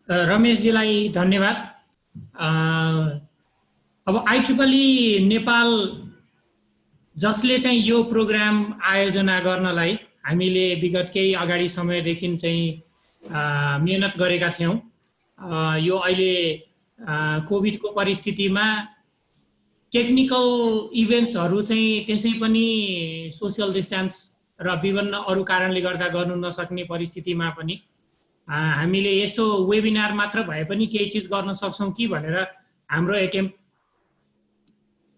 रमेशजीलाई धन्यवाद। अब IEEE नेपाल जसले चाहिँ यो प्रोग्राम आयोजना गर्नलाई हामीले विगत केही अगाडि समयदेखि चाहिँ मेहनत गरेका थियौं। यो अहिले कोभिडको परिस्थितिमा टेक्निकल इभेन्ट्सहरू चाहिँ त्यसै पनि सोशल डिस्टेन्स र विभिन्न अरू कारणले गर्दा गर्नु नसक्ने परिस्थितिमा पनि हामीले यस्तो वेबिनार मात्र भए पनि केही चीज गर्न सक्छौं कि भनेर हाम्रो एटेम्प्ट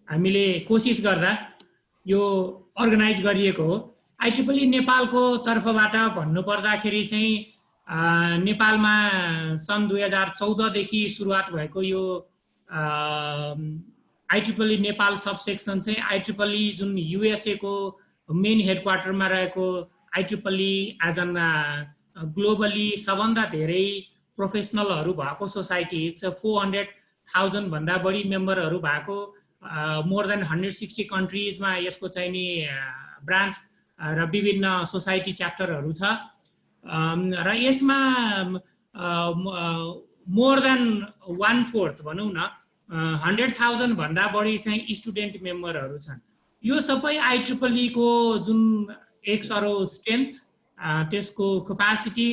हामीले कोशिश गर्दा यो अर्गनाइज गरिएको हो। IEEE नेपालको तर्फबाट भन्नु पर्दाखेरि चाहिँ नेपालमा सन् 2014 देखि सुरुवात भएको यो IEEE नेपाल सबसेक्सन चाहिँ IEEE जुन USA को मेन हेडक्वार्टरमा रहेको IEEE एज एन ग्लोबली सबभन्दा धेरै प्रोफेसनलहरू भएको सोसाइटी, 400,000 भन्दा बढी मेम्बरहरू भएको, मोर देन 160 कन्ट्रीजमा यसको चाहिँ नि ब्रान्च र विभिन्न सोसाइटी च्याप्टरहरू छ र यसमा मोर देन 1/4 भनौं न 100,000 भन्दा बढी चाहिँ स्टुडेन्ट मेम्बरहरू छन्। यो सबै IEEE को जुन 1 करोड स्ट्रेन्थ, त्यसको क्यापासिटी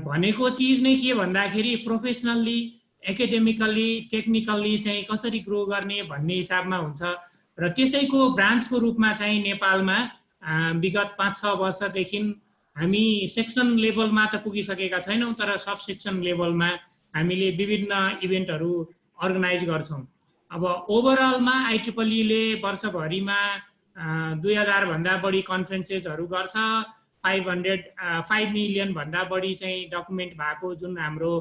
भनेको चीज नै के भन्दाखेरि प्रोफेसनली, एकाडेमिकली, टेक्निकली चाहिँ कसरी ग्रो गर्ने भन्ने हिसाबमा हुन्छ र त्यसैको ब्रान्चको रूपमा चाहिँ नेपालमा विगत 5-6 वर्षदेखि हामी सेक्सन लेभलमा त पुगिसकेका छैनौं, तर सब सेक्सन लेभलमा हामीले विभिन्न इभेन्टहरू अर्गनाइज गर्छौं। अब ओभरअलमा IEEE ले वर्षभरिमा 2000 भन्दा बढी कन्फरेन्सेसहरू गर्छ। 5 मिलियन भन्दा बढी चाहिँ डकुमेन्ट भएको जुन हाम्रो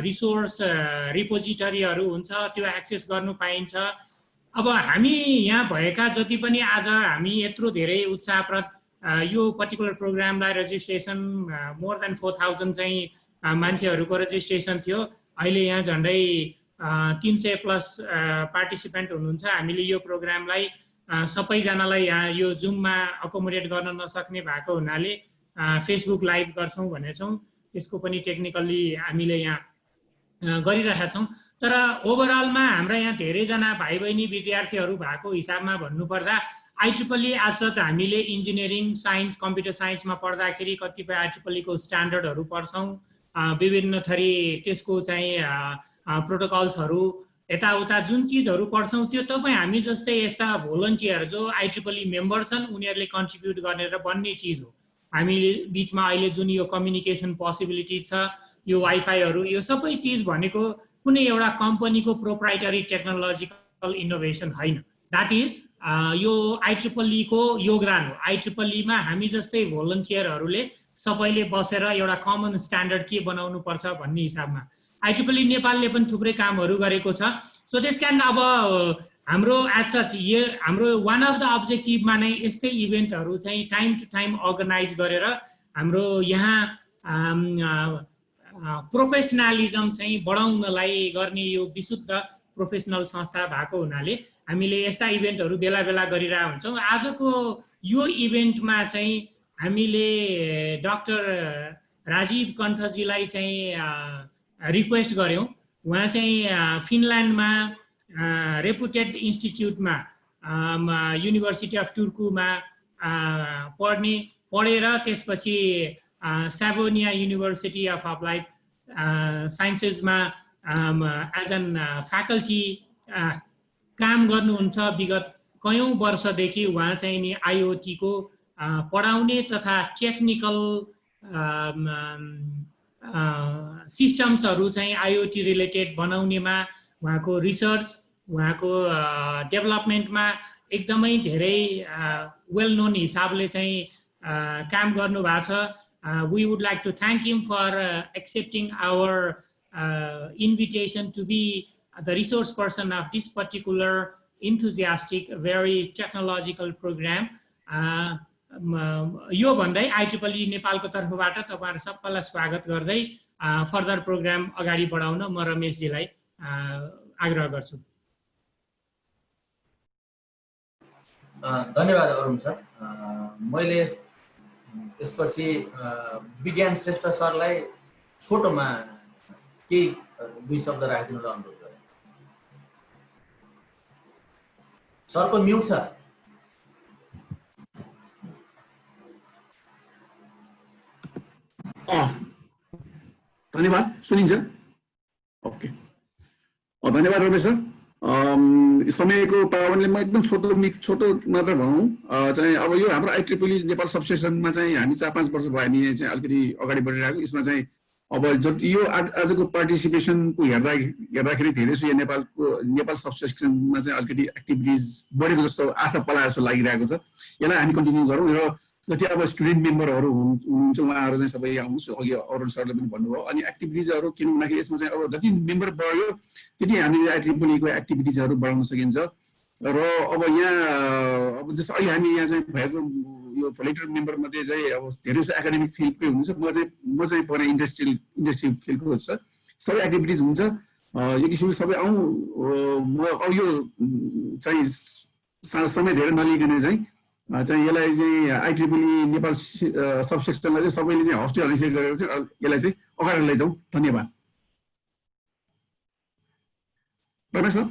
रिसोर्स रिपोजिटरीहरू हुन्छ त्यो एक्सेस गर्नु पाइन्छ। अब हामी यहाँ भएका जति पनि आज हामी यत्रो धेरै उत्साहप्रद यो पर्टिकुलर प्रोग्रामलाई रेजिस्ट्रेसन मोर देन 4000 चाहिँ मान्छेहरूको रेजिस्ट्रेसन थियो। अहिले यहाँ झन्डै 300 प्लस पार्टिसिपेन्ट हुनुहुन्छ। हामीले यो प्रोग्रामलाई सबैजनालाई यहाँ यो जुममा अकोमोडेट गर्न नसक्ने भएको हुनाले फेसबुक लाइभ गर्छौं भनेछौं। त्यसको पनि टेक्निकली हामीले यहाँ गरिरहेका छौं। तर ओभरअलमा हाम्रा यहाँ धेरैजना भाइ बहिनी विद्यार्थीहरू भएको हिसाबमा भन्नुपर्दा IEEE एज सच हामीले इन्जिनियरिङ, साइन्स, कम्प्युटर साइन्समा पढ्दाखेरि कतिपय IEEE को स्ट्यान्डर्डहरू पढ्छौं, विभिन्न थरी त्यसको चाहिँ प्रोटोकल्सहरू यताउता जुन चीजहरू पढ्छौं त्यो तपाईं हामी जस्तै यस्ता भोलन्टियर जो IEEE मेम्बर छन् उनीहरूले कन्ट्रिब्युट गरेर बन्ने चीज हो। हामी बीचमा अहिले जुन यो कम्युनिकेसन पोसिबिलिटी छ, यो वाइफाईहरू, यो सबै चीज भनेको कुनै एउटा कम्पनीको प्रोप्राइटरी टेक्नोलोजिकल इनोभेसन हैन। दैट इज यो IEEE को योगदान हो। IEEE मा हामी जस्तै भोलन्टियरहरूले सबैले बसेर एउटा कमन स्ट्यान्डर्ड के बनाउनु पर्छ भन्ने हिसाबमा IEEE नेपालले पनि थुप्रै कामहरू गरेको छ। सो त्यसकारण अब हाम्रो एज सच हाम्रो वान अफ द अब्जेक्टिभमा नै यस्तै इभेन्टहरू चाहिँ टाइम टु टाइम अर्गनाइज गरेर हाम्रो यहाँ प्रोफेसनलिजम चाहिँ बढाउनलाई गर्ने यो विशुद्ध प्रोफेसनल संस्था भएको हुनाले हामीले यस्ता इभेन्टहरू बेला बेला गरिरहेका हुन्छौं। आजको यो इभेन्टमा चाहिँ हामीले डाक्टर राजीव कण्ठजीलाई चाहिँ रिक्वेस्ट गर्यौं। उहाँ चाहिँ फिनल्यान्डमा रेपुटेड इन्स्टिट्युटमा युनिभर्सिटी अफ टुर्कुमा पढेर त्यसपछि साभोनिया युनिभर्सिटी अफ अप्लाइड साइन्सेसमा एज एन फ्याकल्टी काम गर्नुहुन्छ। विगत कयौं वर्षदेखि उहाँ चाहिँ नि IoT को पढाउने तथा टेक्निकल सिस्टम्सहरू चाहिँ IoT रिलेटेड बनाउनेमा उहाँको रिसर्च, उहाँको डेभलपमेन्टमा एकदमै धेरै वेल नोन हिसाबले चाहिँ काम गर्नु भएको छ। We would like to thank him for accepting our invitation to be the resource person of this particular enthusiastic, very technological program. यो भन्दै IEEE नेपालको तर्फबाट तपाईहरु सबैलाई स्वागत गर्दै फर्दर प्रोग्राम अगाडि बढाउन म रमेशजीलाई आग्रह गर्छु। धन्यवाद अरुण सर। मैले त्यसपछि विज्ञान श्रेष्ठ सरलाई छोटोमा केही 2 शब्द राखिदिनुलाई अनुरोध गरे। सरको म्युट छ। धन्यवाद। सुनिन्छ? ओके। धन्यवाद रमेश सर। समयको पाबन्दीले म एकदम छोटो मात्र भनौँ चाहिँ अब यो हाम्रो IEEE नेपाल सबसेसनमा चाहिँ हामी 4-5 वर्ष भयो हामी चाहिँ अलिकति अगाडि बढिरहेको। यसमा चाहिँ अब जति यो आजको पार्टिसिपेसनको हेर्दाखेरि धेरै सो नेपाल सबसेसनमा चाहिँ अलिकति एक्टिभिटिज बढेको जस्तो आशा पला जस्तो लागिरहेको छ। यसलाई हामी कन्टिन्यू गरौँ र जति अब स्टुडेन्ट मेम्बरहरू हुनुहुन्छ उहाँहरू चाहिँ सबै आउनुहोस्। अघि अरुण सरले पनि भन्नुभयो। अनि एक्टिभिटिजहरू किन भन्दाखेरि यसमा चाहिँ अब जति मेम्बर बढ्यो त्यति हामीले IEEE को एक्टिभिटिजहरू बढाउन सकिन्छ। र अब यहाँ अब जस्तो अहिले हामी यहाँ चाहिँ भएको यो भोलिन्टियर मेम्बर मध्ये चाहिँ अब धेरै जस्तो एकाडेमिक फिल्डकै हुनुहुन्छ। म चाहिँ पर इन्डस्ट्री फिल्डको छ। सबै एक्टिभिटिज हुन्छ। यो किसिमले सबै आउँ। म अब यो चाहिँ समय धेरै नलिकन चाहिँ यसलाई चाहिँ IEEE नेपाल सबसेक्सनलाई चाहिँ सबैले चाहिँ हस्टेल हालिसकेको गरेर चाहिँ यसलाई चाहिँ अगाडि लैजाउँ। धन्यवाद। रमेश सर।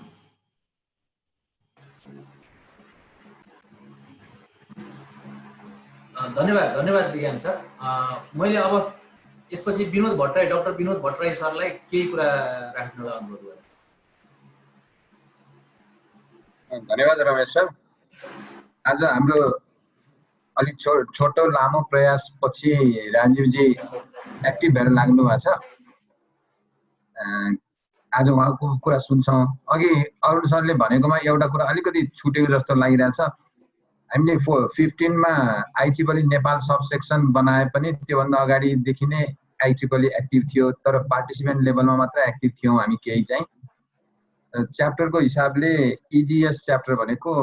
धन्यवाद विज्ञान सर। मैले अब यसपछि विनोद भट्टराई डाक्टर विनोद भट्टराई सरलाई केही कुरा राख्नलाई अनुरोध गरेँ। धन्यवाद रमेश सर। आज हाम्रो अलिक छोटो लामो प्रयासपछि राजीवजी एक्टिभ भएर लाग्नु भएको छ। आज उहाँको कुरा सुन्छौँ। अघि अरुण सरले भनेकोमा एउटा कुरा अलिकति छुटेको जस्तो लागिरहेछ। हामीले 15 मा IEEE नेपाल सबसेक्सन बनाए पनि त्योभन्दा अगाडिदेखि नै IEEE एक्टिभ थियो, तर पार्टिसिपेन्ट लेभलमा मात्र एक्टिभ थियौँ हामी केही चाहिँ। च्याप्टरको हिसाबले EDS च्याप्टर भनेको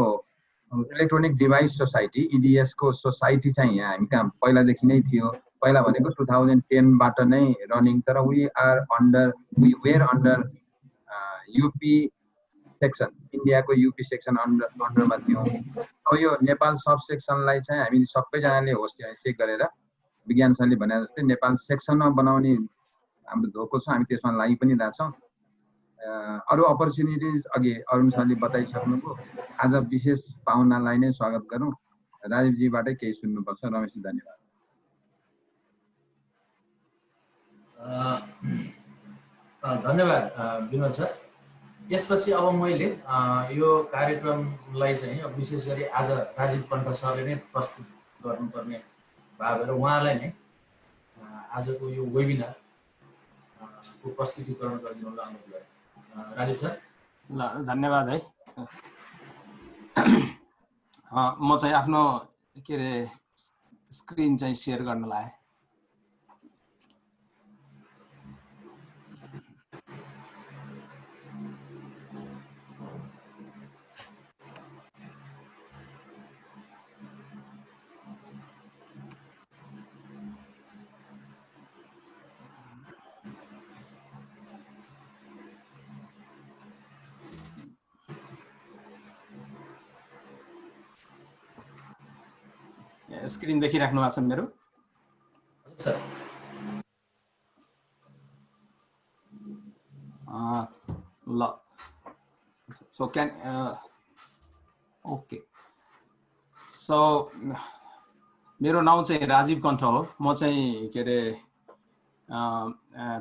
इलेक्ट्रोनिक डिभाइस सोसाइटी, EDS को सोसाइटी चाहिँ यहाँ हामी कहाँ पहिलादेखि नै थियो। पहिला भनेको 2010 बाट नै रनिङ, तर we were under UP section, इन्डियाको UP सेक्सन अन्डरमा थियौँ। अब यो नेपाल सब सेक्सनलाई चाहिँ हामी सबैजनाले होस्ट गरेर विज्ञान सरले भने जस्तै नेपाल सेक्सनमा बनाउने हाम्रो धोको छ। हामी त्यसमा लागि पनि रहेछौँ। अरू अपर्च्युनिटिज अघि अरुण सरले बताइसक्नुभयो। आज विशेष पाहुनालाई नै स्वागत गरौँ। राजीवजीबाटै केही सुन्नुपर्छ। रमेशजी धन्यवाद। धन्यवाद विनोद सर। यसपछि अब मैले यो कार्यक्रमलाई चाहिँ विशेष गरी आज राजीव कण्ठ सरले नै प्रस्तुत गर्नुपर्ने भयो भएर उहाँलाई नै आजको यो वेबिनार को प्रस्तुतिकरण गरिदिनुलाई अनुरोध गरेँ। राजीव सर। ल धन्यवाद है। म चाहिँ आफ्नो के अरे स्क्रिन चाहिँ सेयर गर्नलाई स्क्रिन देखिराख्नु भएको छ मेरो? ल सो क्यान ओके। सो मेरो नाम चाहिँ राजीव कण्ठ हो। म चाहिँ के अरे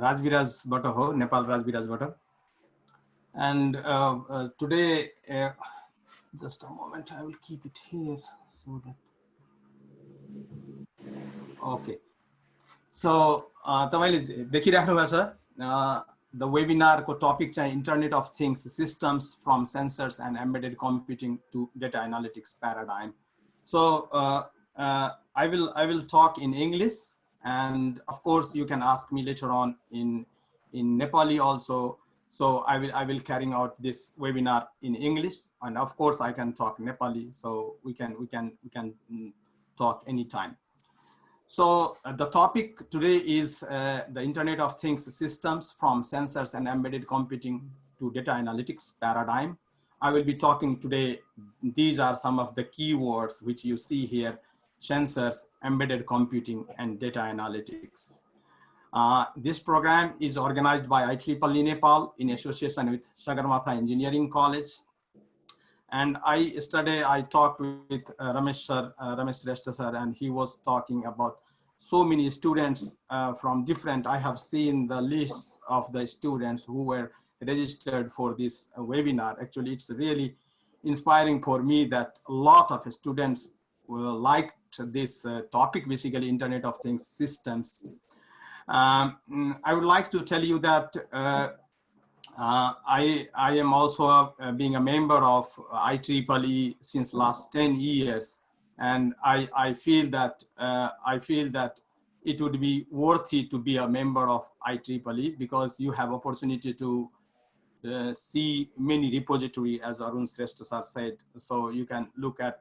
राजविराजबाट हो, नेपाल राजविराजबाट। And today just a moment, I will keep it here so that okay. So तपाईले देखिराख्नु भएको छ द वेबिनार को टपिक चाहिँ internet of things systems from sensors and embedded computing to data analytics paradigm. So I will talk in English, and of course you can ask me later on in Nepali also. So I will carrying out this webinar in English, and of course I can talk Nepali, so we can talk anytime. So the topic today is the Internet of Things systems from sensors and embedded computing to data analytics paradigm. I will be talking today. These are some of the keywords which you see here: sensors, embedded computing, and data analytics. This program is organized by IEEE Nepal in association with Sagarmatha Engineering College. And I talked with Ramesh Shrestha sir, and he was talking about so many students from different, I have seen the lists of the students who were registered for this webinar. Actually, it's really inspiring for me that a lot of students liked this topic, basically Internet of Things systems. I would like to tell you that I am also being a member of IEEE since last 10 years, and I feel that it would be worthy to be a member of IEEE because you have opportunity to see many repository, as Arun Shrestha sir said. So you can look at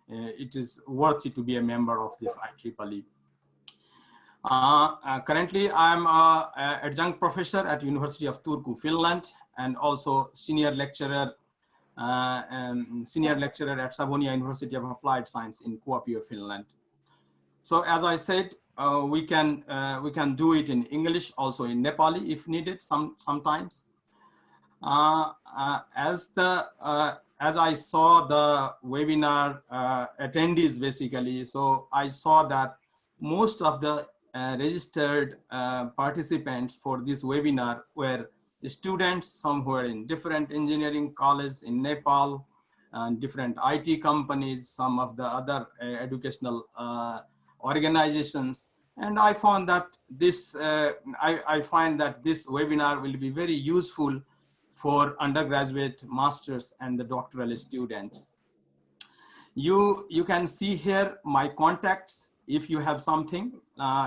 it is worthy to be a member of this IEEE. Currently, I'm an adjunct professor at University of Turku, Finland, and also senior lecturer at Savonia University of Applied Science in Kuopio, Finland. So, as I said, we can do it in English, also in Nepali if needed. Sometimes, as I saw the webinar attendees, basically, so I saw that most of the registered participants for this webinar were students, some who are in different engineering colleges in Nepal, and different IT companies, some of the other educational organizations. And I found that this, I find that this webinar will be very useful for undergraduate, masters, and the doctoral students. You can see here my contacts. If you have something,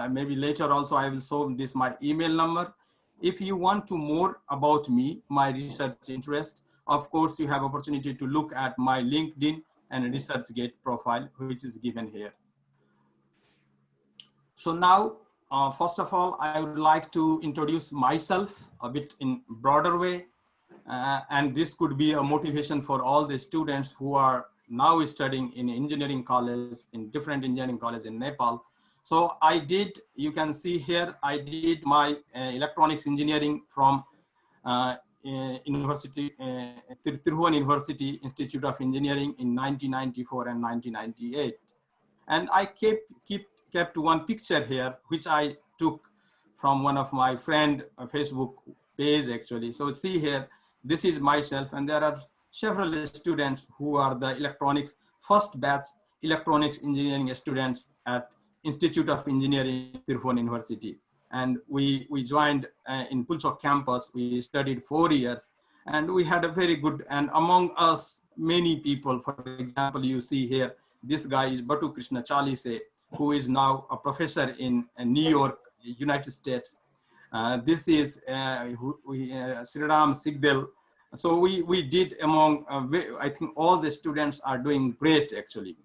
maybe later also I will show this my email number. If you want to more about me, my research interest, of course you have opportunity to look at my LinkedIn and ResearchGate profile, which is given here. So now, first of all, I would like to introduce myself a bit in broader way. And this could be a motivation for all the students who are now studying in engineering college, in different engineering colleges in Nepal. So I did, you can see here, I did my electronics engineering from Tirubhuvan University Institute of Engineering in 1994 and 1998. And I kept one picture here, which I took from one of my friend Facebook page actually. So see here, this is myself, and there are several students who are the electronics, first batch electronics engineering students at Institute of Engineering, Tirubhuvan University. And we joined in Pulchok campus. We studied 4 years, and we had a very good, and among us, many people, for example, you see here, this guy is Batu Krishna Chalise, who is now a professor in New York, United States. This is Sriram Sigdel. So we did among, I think all the students are doing great actually.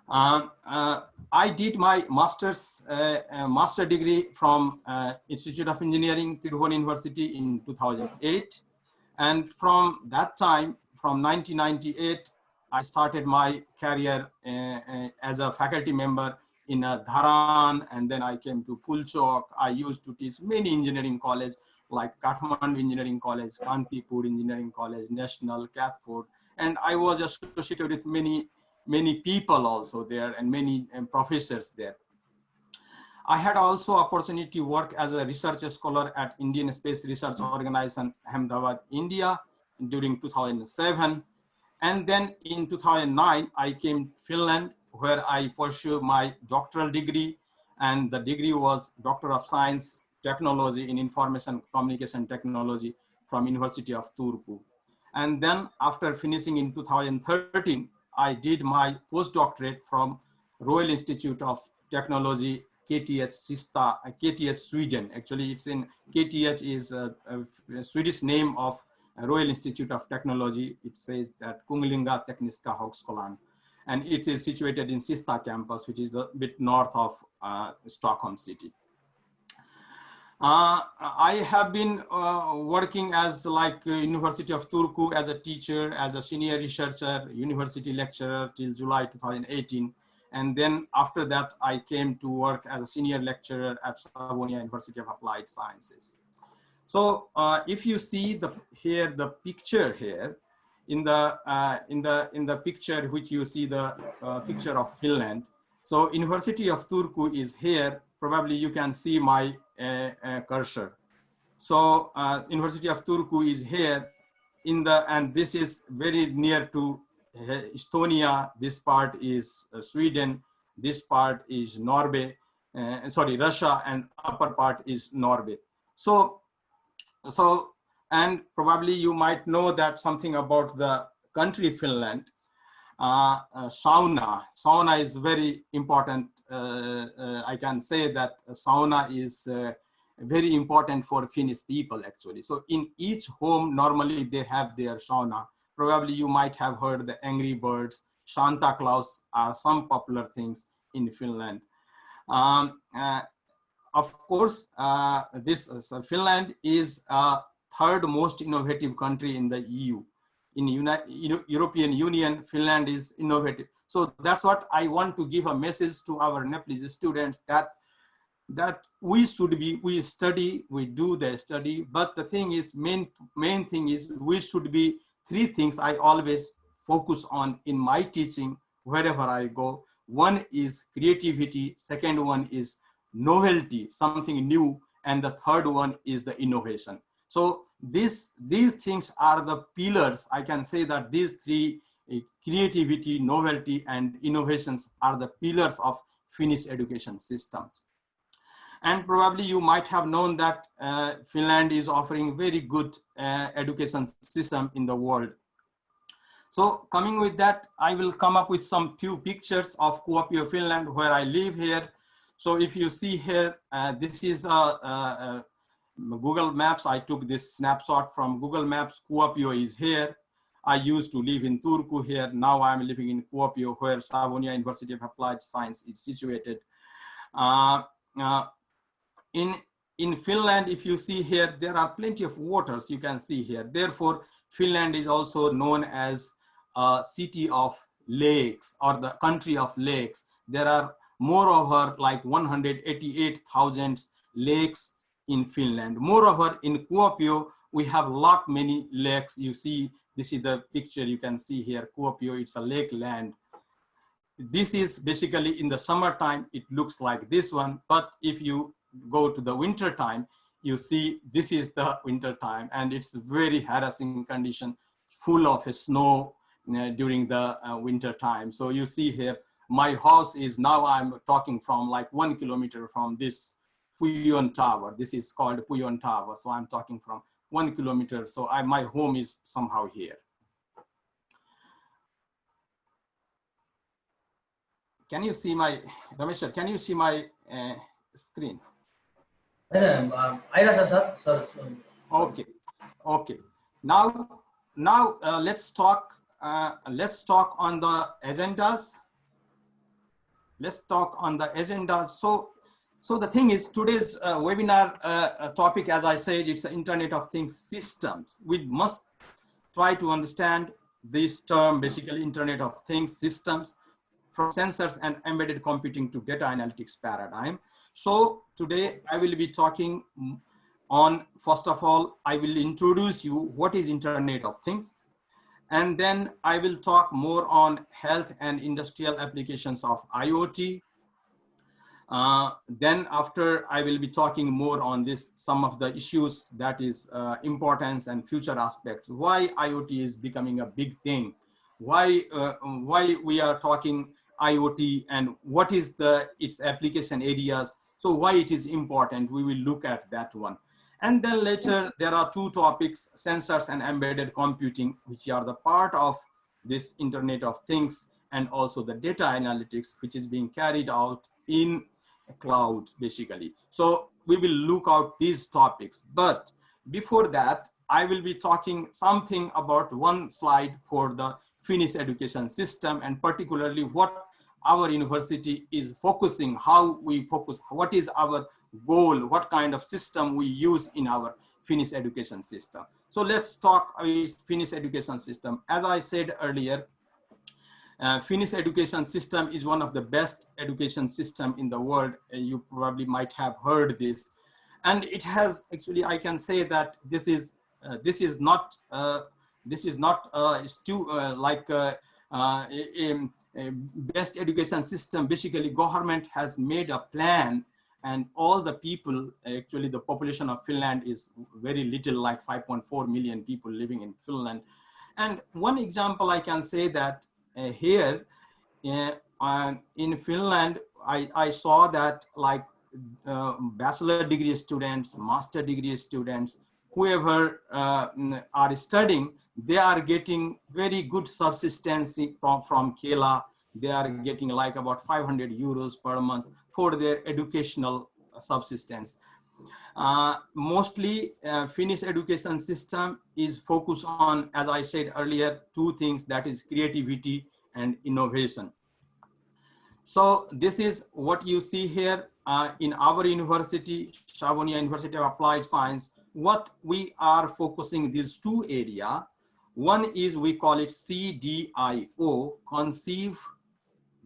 I did my master degree from Institute of Engineering, Tirubhuvan University in 2008. And from that time, from 1998, I started my career as a faculty member in Dharan, and then I came to Pulchok. I used to teach many engineering colleges like Kathmandu Engineering College, Kantipur Engineering College, National, Kathford, and I was associated with many people also there and many professors there. I had also opportunity to work as a research scholar at Indian Space Research Organization, Ahmedabad, India during 2007. And then in 2009, I came to Finland, where I pursued my doctoral degree, and the degree was Doctor of Science, Technology in Information Communication Technology from University of Turku. And then after finishing in 2013, I did my postdoctorate from Royal Institute of Technology, KTH Sista, KTH Sweden. Actually, it's in KTH is a Swedish name of Royal Institute of Technology. It says that Kungliga Tekniska Högskolan, and it is situated in Sista campus, which is a bit north of Stockholm city. I have been working as like University of Turku as a teacher, as a senior researcher, university lecturer till July 2018. And then after that, I came to work as a senior lecturer at Savonia University of Applied Sciences. So if you see the picture here, in the picture which you see the picture of Finland. So University of Turku is here. Probably you can see my cursor. So University of Turku is here and this is very near to Estonia. This part is Sweden. This part is Norway, Russia, and upper part is Norway. So and probably you might know that something about the country Finland. Sauna is very important. I can say that sauna is very important for Finnish people actually. So in each home, normally they have their sauna. Probably you might have heard the Angry Birds, Santa Claus are some popular things in Finland. Of course, Finland is third most innovative country in the EU. In European Union, Finland is innovative. So that's what I want to give a message to our Nepalese students, that we study, we do the study, but the thing is, main thing is we should be three things I always focus on in my teaching wherever I go. One is creativity, second one is novelty, something new, and the third one is the innovation. So these things are the pillars. I can say that these three, creativity, novelty, and innovations, are the pillars of Finnish education systems. And probably you might have known that Finland is offering very good education system in the world. So coming with that, I will come up with some few pictures of Kuopio, Finland, where I live here. So if you see here, this is Google Maps. I took this snapshot from Google Maps. Kuopio is here. I used to live in Turku here. Now I'm living in Kuopio, where Savonia University of Applied Science is situated. In Finland, if you see here, there are plenty of waters you can see here. Therefore, Finland is also known as a city of lakes, or the country of lakes. There are moreover like 188,000 lakes in Finland. Moreover, in Kuopio, we have many lakes. You see, this is the picture you can see here. Kuopio, it's a lake land. This is basically in the summertime, it looks like this one. But if you go to the winter time, you see this is the winter time, and it's very harassing condition, full of snow during the winter time. So you see here, my house is now, I'm talking from like 1 kilometer from this Puyon Tower. This is called Puyon Tower. So I'm talking from 1 kilometer. So my home is somehow here. Can you see my, Ramesh, can you see my screen? Okay. Okay. Now let's talk on the agendas. Let's talk on the agendas. So the thing is, today's webinar topic, as I said, it's the Internet of Things systems. We must try to understand this term, basically Internet of Things systems, from sensors and embedded computing to data analytics paradigm. So today I will be talking on, first of all, I will introduce you what is Internet of Things. And then I will talk more on health and industrial applications of IoT. Then after, I will be talking more on this, some of the issues, that is importance and future aspects, why IoT is becoming a big thing, why we are talking IoT, and what is its application areas. So why it is important, we will look at that one. And then later, there are two topics, sensors and embedded computing, which are the part of this Internet of Things, and also the data analytics, which is being carried out in cloud, basically. So we will look out these topics. But before that, I will be talking something about one slide for the Finnish education system, and particularly what our university is focusing, how we focus, what is our goal, what kind of system we use in our Finnish education system. So let's talk about Finnish education system. As I said earlier, Finnish education system is one of the best education system in the world. You probably might have heard this, and it has actually, I can say that this is not like a best education system. Basically, government has made a plan, and all the people, actually the population of Finland is very little, like 5.4 million people living in Finland. And one example I can say that here in Finland, I saw that like bachelor degree students, master degree students, whoever are studying, they are getting very good subsistence from Kela. They are getting like about 500 euros per month for their educational subsistence. Mostly Finnish education system is focused on, as I said earlier, two things, that is creativity and innovation. So this is what you see here in our university, Savonia University of Applied Science. What we are focusing these two areas. One is, we call it CDIO, conceive,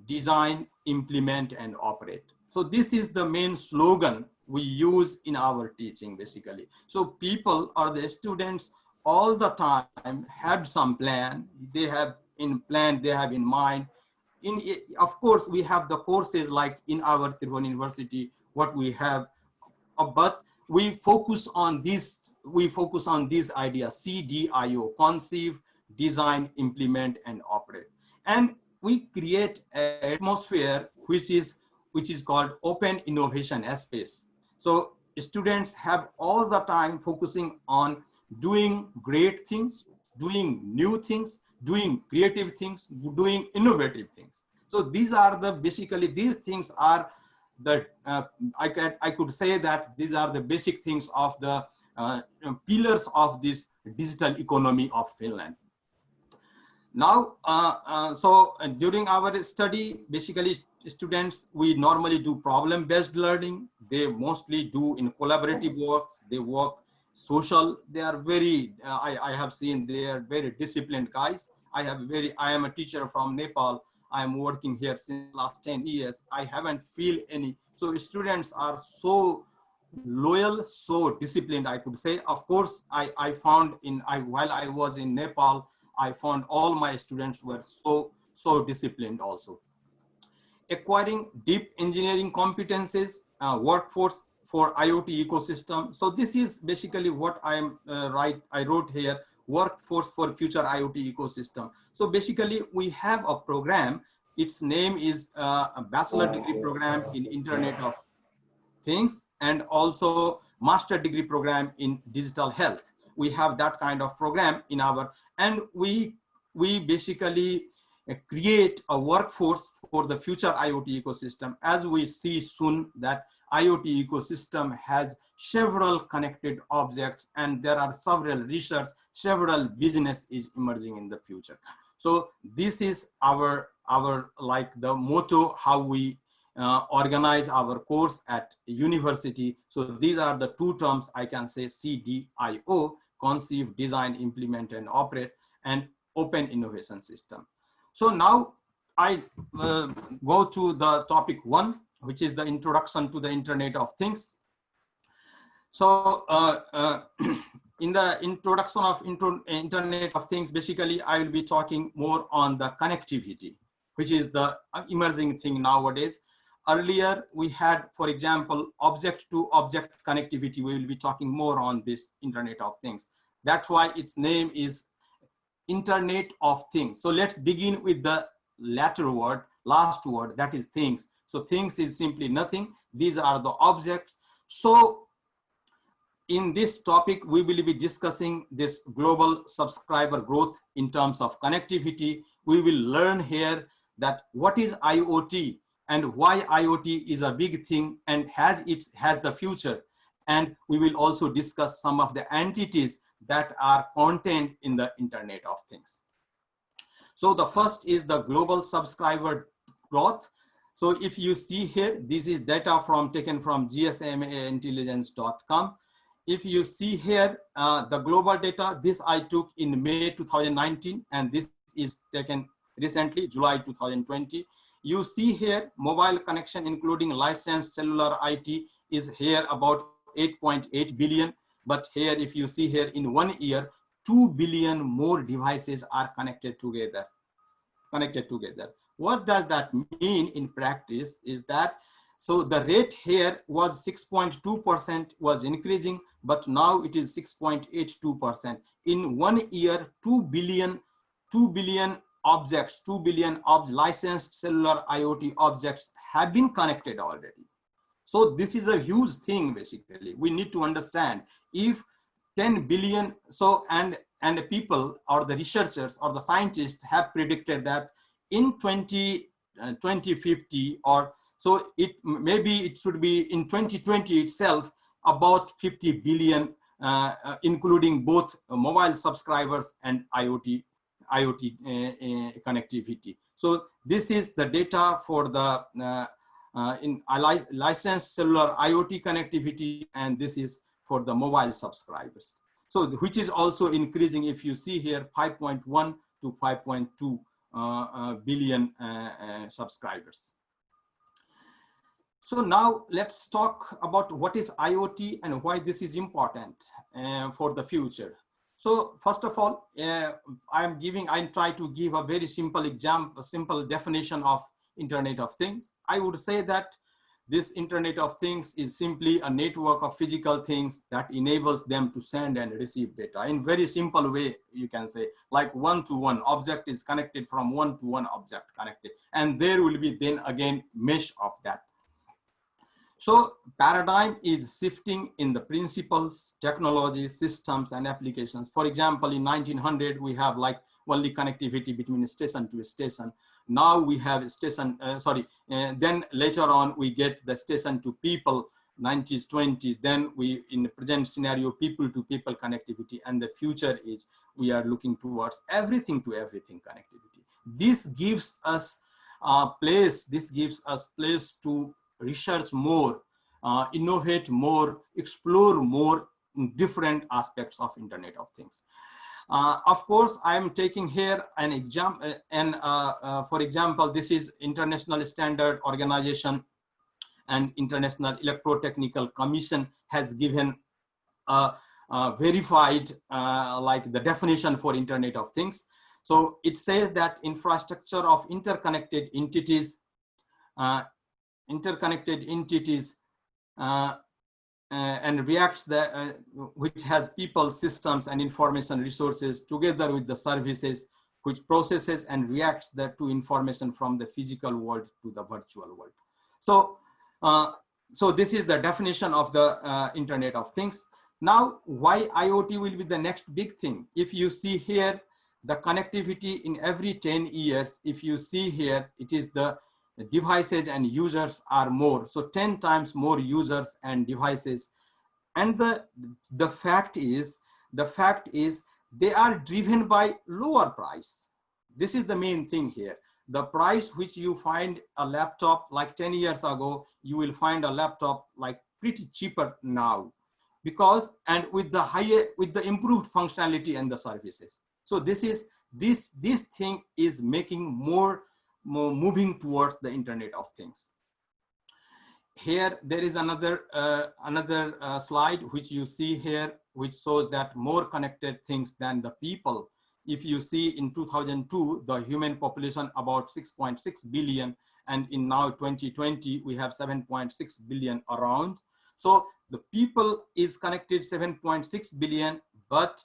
design, implement, and operate. So this is the main slogan we use in our teaching, basically. So people or the students all the time had some plan. They have in mind. Of course, we have the courses like in our Tiruvani University, what we have, but we focus on this. We focus on this idea, CDIO, conceive, design, implement, and operate. And we create an atmosphere which is called open innovation space. So students have all the time focusing on doing great things, doing new things, doing creative things, doing innovative things. So these are the, basically these things are the, I could say that these are the basic things of the pillars of this digital economy of Finland. Now, so during our study, basically students, we normally do problem-based learning. They mostly do in collaborative works. They work social. They are very, I have seen they are very disciplined guys. I am a teacher from Nepal. I am working here since last 10 years. I haven't feel any. So students are so loyal, so disciplined, I could say. Of course, I found while I was in Nepal, I found all my students were so disciplined also. Acquiring deep engineering competencies, workforce for IoT ecosystem. So this is basically what I wrote here, workforce for future IoT ecosystem. So basically we have a program, its name is a bachelor degree program in Internet of Things, and also master degree program in digital health. We have that kind of program in our, and we basically create a workforce for the future IoT ecosystem. As we see soon that IoT ecosystem has several connected objects, and there are several research, several business is emerging in the future. So this is our like the motto, how we organize our course at university. So these are the two terms I can say: CDIO, conceive, design, implement, and operate, and open innovation system. So now I go to the topic 1, which is the introduction to the Internet of Things. So in the introduction of Internet of Things, basically I will be talking more on the connectivity, which is the emerging thing nowadays. Earlier we had, for example, object to object connectivity. We will be talking more on this Internet of Things. That's why its name is Internet of Things. So let's begin with the latter word, last word, that is things. So things is simply nothing. These are the objects. So in this topic, we will be discussing this global subscriber growth in terms of connectivity. We will learn here that what is IoT and why IoT is a big thing and has the future. And we will also discuss some of the entities that are contained in the Internet of Things. So the first is the global subscriber growth. So if you see here, this is data taken from gsmaintelligence.com. If you see here, the global data, this I took in May 2019, and this is taken recently, July 2020. You see here, mobile connection, including licensed cellular IT, is here about 8.8 billion. But here, if you see here, in 1 year, 2 billion more devices are connected together. What does that mean in practice is that, so the rate here was 6.2% was increasing, but now it is 6.82%. In 1 year, 2 billion objects, 2 billion licensed cellular IoT objects have been connected already. So this is a huge thing. Basically, we need to understand if 10 billion, so and the people or the researchers or the scientists have predicted that in 2050, or so maybe it should be in 2020 itself, about 50 billion, including both mobile subscribers and IoT connectivity. So this is the data for the in licensed cellular IoT connectivity, and this is for the mobile subscribers. So which is also increasing. If you see here, 5.1 to 5.2 billion subscribers. So now let's talk about what is IoT and why this is important for the future. So first of all, I try to give a very simple example, simple definition of Internet of Things. I would say that this Internet of Things is simply a network of physical things that enables them to send and receive data. In very simple way, you can say, like one-to-one object is connected from one-to-one object connected, and there will be then again mesh of that. So paradigm is shifting in the principles, technology, systems, and applications. For example, in 1900, we have like only connectivity between station to station. Now we have station, then later on we get the station to people, 90s, 20s. Then we, in the present scenario, people to people connectivity. And the future is we are looking towards everything to everything connectivity. This gives us place to research more, innovate more, explore more different aspects of Internet of Things. Of course, I am taking here an example, and for example, this is International Standard Organization and International Electrotechnical Commission has given verified like the definition for Internet of Things. So it says that infrastructure of interconnected entities and reacts that which has people, systems, and information resources together with the services, which processes and reacts that to information from the physical world to the virtual world. So, so this is the definition of the Internet of Things. Now, why IoT will be the next big thing? If you see here, the connectivity in every 10 years, if you see here, it is the devices and users are more. So 10 times more users and devices. And the fact is they are driven by lower price. This is the main thing here. The price which you find a laptop like 10 years ago, you will find a laptop like pretty cheaper now, because, and with the improved functionality and the services. So this thing is making more moving towards the Internet of Things. Here there is another slide which you see here, which shows that more connected things than the people. If you see in 2002, the human population about 6.6 billion, and in now 2020 we have 7.6 billion around. So the people is connected 7.6 billion, but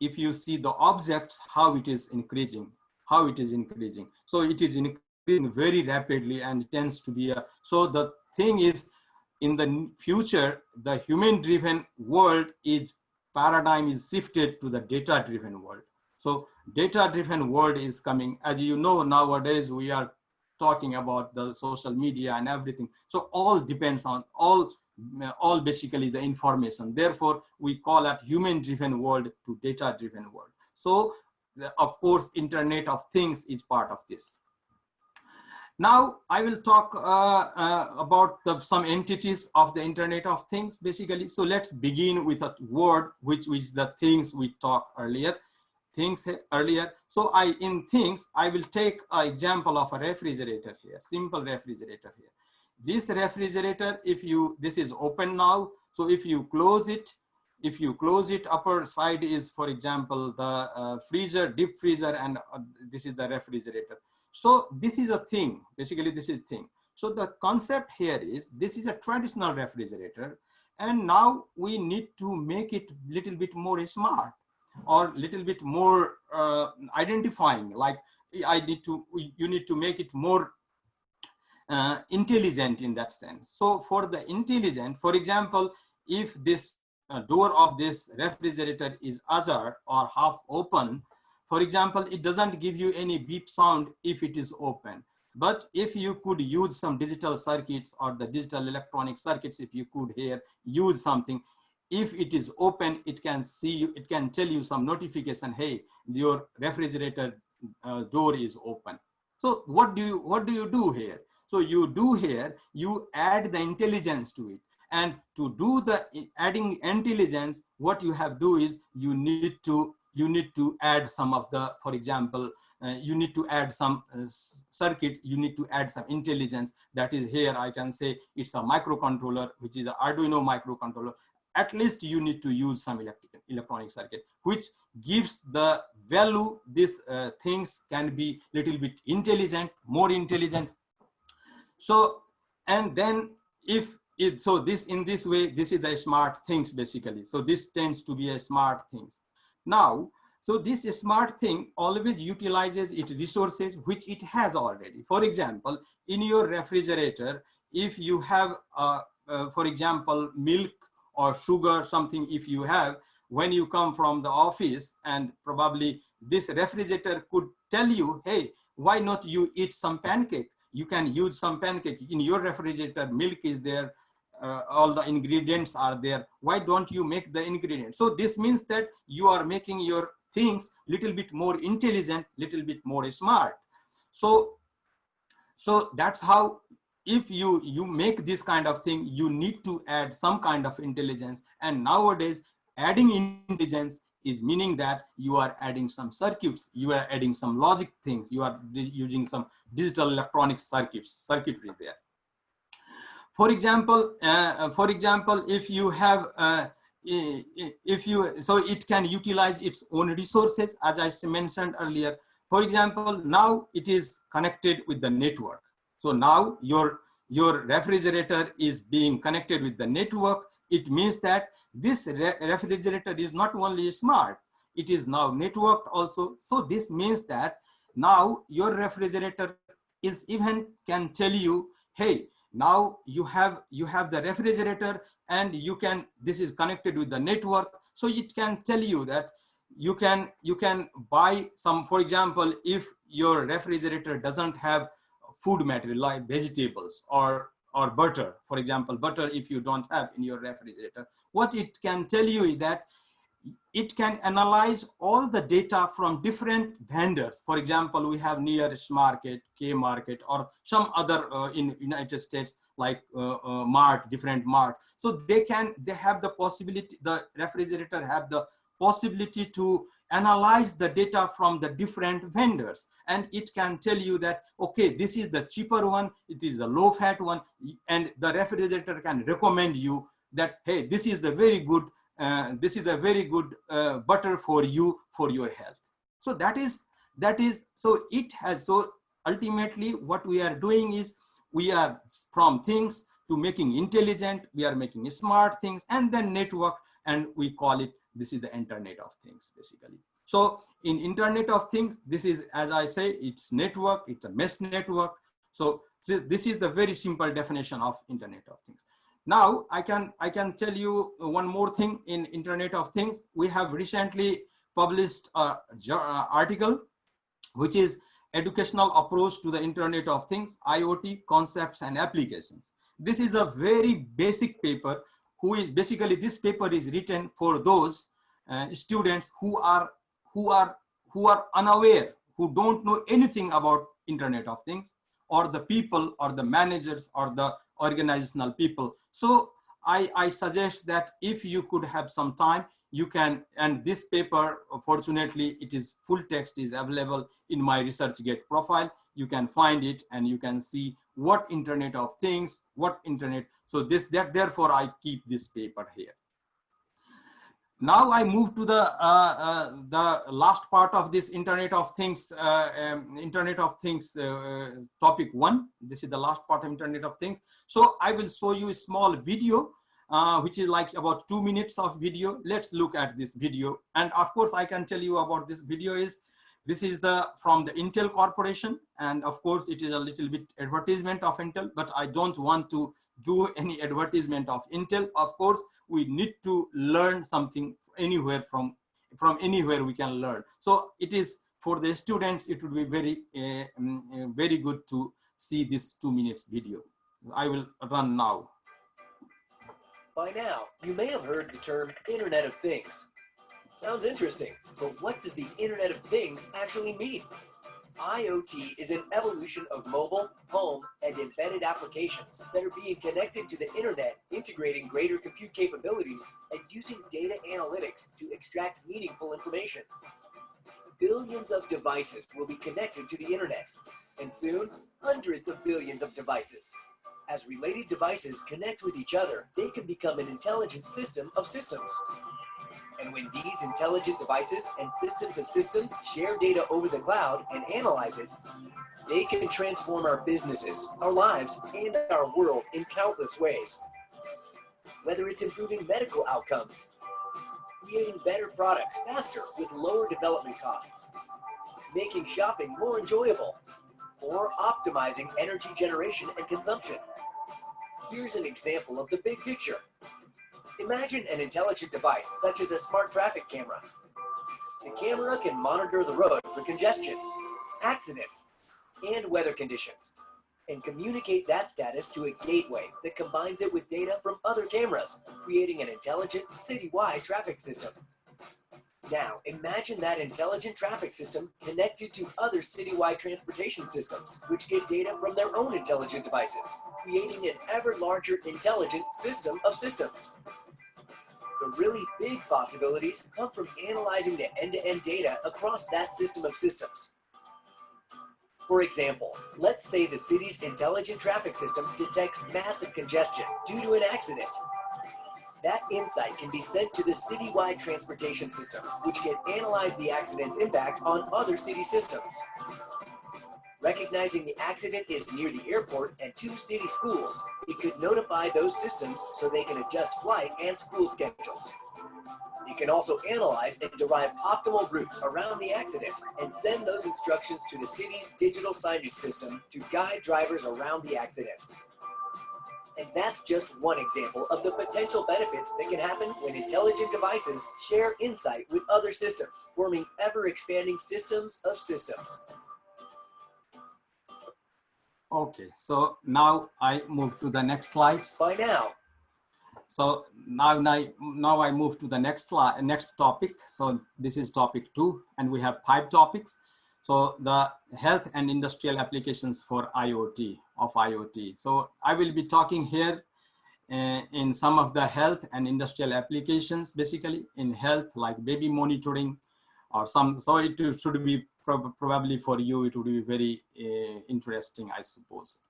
if you see the objects, how it is increasing. So it is increasing very rapidly, and it tends to be so the thing is, in the future, the human-driven world paradigm is shifted to the data-driven world. So data-driven world is coming. As you know, nowadays we are talking about the social media and everything. So all depends on all basically the information. Therefore, we call it human-driven world to data-driven world. So of course, Internet of Things is part of this. Now I will talk about some entities of the Internet of Things, basically. So let's begin with a word which the things we talked earlier. things earlier. So in things, I will take an example of a refrigerator here, simple refrigerator here. This refrigerator, this is open now. So if you close it, upper side is, for example, the freezer, deep freezer, and this is the refrigerator. So this is a thing, basically this is thing. So the concept here is, this is a traditional refrigerator, and now we need to make it little bit more smart, or little bit more identifying, like you need to make it more intelligent in that sense. So for the intelligent, for example, if this door of this refrigerator is ajar or half open, for example, it doesn't give you any beep sound if it is open. But if you could use some digital circuits or the digital electronic circuits, if you could here use something, if it is open, it can see you, it can tell you some notification, hey, your refrigerator door is open. So what do you do here? So you do here, you add the intelligence to it. And to do the adding intelligence, what you have to do is you need to add some of the, for example, you need to add some circuit, you need to add some intelligence. That is here, I can say it's a microcontroller, which is an Arduino microcontroller. At least you need to use some electronic circuit, which gives the value. These things can be little bit intelligent, more intelligent. So, and then so this, in this way, this is the smart things basically. So this tends to be a smart things. Now, so this smart thing always utilizes its resources, which it has already. For example, in your refrigerator, if you have, for example, milk or sugar, something, if you have, when you come from the office, and probably this refrigerator could tell you, hey, why not you eat some pancake? You can use some pancake in your refrigerator, milk is there, all the ingredients are there. Why don't you make the ingredients? So this means that you are making your things little bit more intelligent, little bit more smart. So that's how, if you make this kind of thing, you need to add some kind of intelligence. And nowadays, adding intelligence is meaning that you are adding some circuits, you are adding some logic things, you are using some digital electronic circuitry there. For example, if you have, so it can utilize its own resources, as I mentioned earlier. For example, now it is connected with the network. So now your refrigerator is being connected with the network. It means that this refrigerator is not only smart, it is now networked also. So this means that now your refrigerator is even can tell you, hey, now you have the refrigerator, and this is connected with the network. So it can tell you that you can buy some, for example, if your refrigerator doesn't have food material like vegetables or butter, for example, butter, if you don't have in your refrigerator, what it can tell you is that it can analyze all the data from different vendors. For example, we have nearest market, K market, or some other in United States, like different mart. So they have the possibility, the refrigerator have the possibility to analyze the data from the different vendors, and it can tell you that, okay, this is the cheaper one, it is the low fat one, and the refrigerator can recommend you that, hey, this is the very good butter for you, for your health. So that is so it has, so ultimately what we are doing is, we are from things to making intelligent, we are making smart things, and then network, and we call it, this is the Internet of Things basically. So in Internet of Things, this is, as I say, it's network, it's a mesh network. So this is the very simple definition of Internet of Things. Now I can tell you one more thing in Internet of Things. We have recently published an article, which is Educational Approach to the Internet of Things, IoT Concepts and Applications. This is a very basic paper, this paper is written for those students who are unaware, who don't know anything about Internet of Things, or the people, or the managers, or the organizational people. So I suggest that if you could have some time, you can, and this paper, fortunately, it is full text is available in my ResearchGate profile. You can find it and you can see what Internet of Things, what Internet. So therefore I keep this paper here. Now I move to the last part of this Internet of Things, topic 1. This is the last part of Internet of Things. So I will show you a small video, which is like about 2 minutes of video. Let's look at this video. And of course, I can tell you about this video is, this is from the Intel Corporation. And of course, it is a little bit advertisement of Intel, but I don't want to do any advertisement of Intel. Of course, we need to learn something anywhere from anywhere we can learn. So it is for the students, it would be very good to see this 2 minutes video. I will run now. By now, you may have heard the term Internet of Things. Sounds interesting, but what does the Internet of Things actually mean? IoT is an evolution of mobile, home, and embedded applications that are being connected to the internet, integrating greater compute capabilities and using data analytics to extract meaningful information. Billions of devices will be connected to the internet, and soon, hundreds of billions of devices. As related devices connect with each other, they can become an intelligent system of systems. And when these intelligent devices and systems of systems share data over the cloud and analyze it, they can transform our businesses, our lives, and our world in countless ways. Whether it's improving medical outcomes, creating better products faster with lower development costs, making shopping more enjoyable, or optimizing energy generation and consumption. Here's an example of the big picture. Imagine an intelligent device, such as a smart traffic camera. The camera can monitor the road for congestion, accidents, and weather conditions, and communicate that status to a gateway that combines it with data from other cameras, creating an intelligent citywide traffic system. Now, imagine that intelligent traffic system connected to other citywide transportation systems, which get data from their own intelligent devices, creating an ever larger intelligent system of systems. The really big possibilities come from analyzing the end-to-end data across that system of systems. For example, let's say the city's intelligent traffic system detects massive congestion due to an accident. That insight can be sent to the citywide transportation system, which can analyze the accident's impact on other city systems. Recognizing the accident is near the airport and 2 city schools, it could notify those systems so they can adjust flight and school schedules. It can also analyze and derive optimal routes around the accident and send those instructions to the city's digital signage system to guide drivers around the accident. And that's just one example of the potential benefits that can happen when intelligent devices share insight with other systems, forming ever-expanding systems of systems. Okay, so now I move to the next slides. By now. So now I move to the next slide, next topic. So this is topic 2, and we have 5 topics. So the health and industrial applications for IoT, of IoT. So I will be talking here in some of the health and industrial applications, basically in health, like baby monitoring or some, so it should be probably for you, it would be very interesting, I suppose.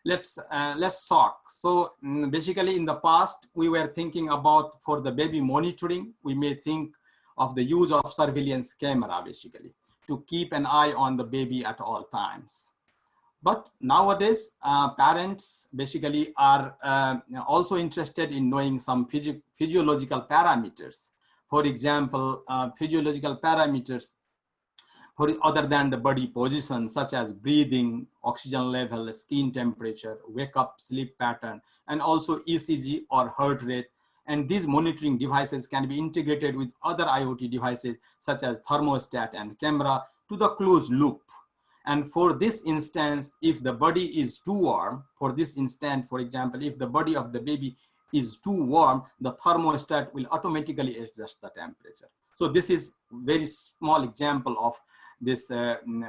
Let's talk. So basically in the past, we were thinking about, for the baby monitoring, we may think of the use of surveillance camera, basically, to keep an eye on the baby at all times. But nowadays, parents basically are also interested in knowing some physiological parameters. For example, physiological parameters for other than the body position, such as breathing, oxygen level, skin temperature, wake up, sleep pattern, and also ECG or heart rate. And these monitoring devices can be integrated with other IoT devices, such as thermostat and camera, to the closed loop. And for this instance, if the body is too warm, for this instance, for example, if the body of the baby is too warm, the thermostat will automatically adjust the temperature. So this is very small example of this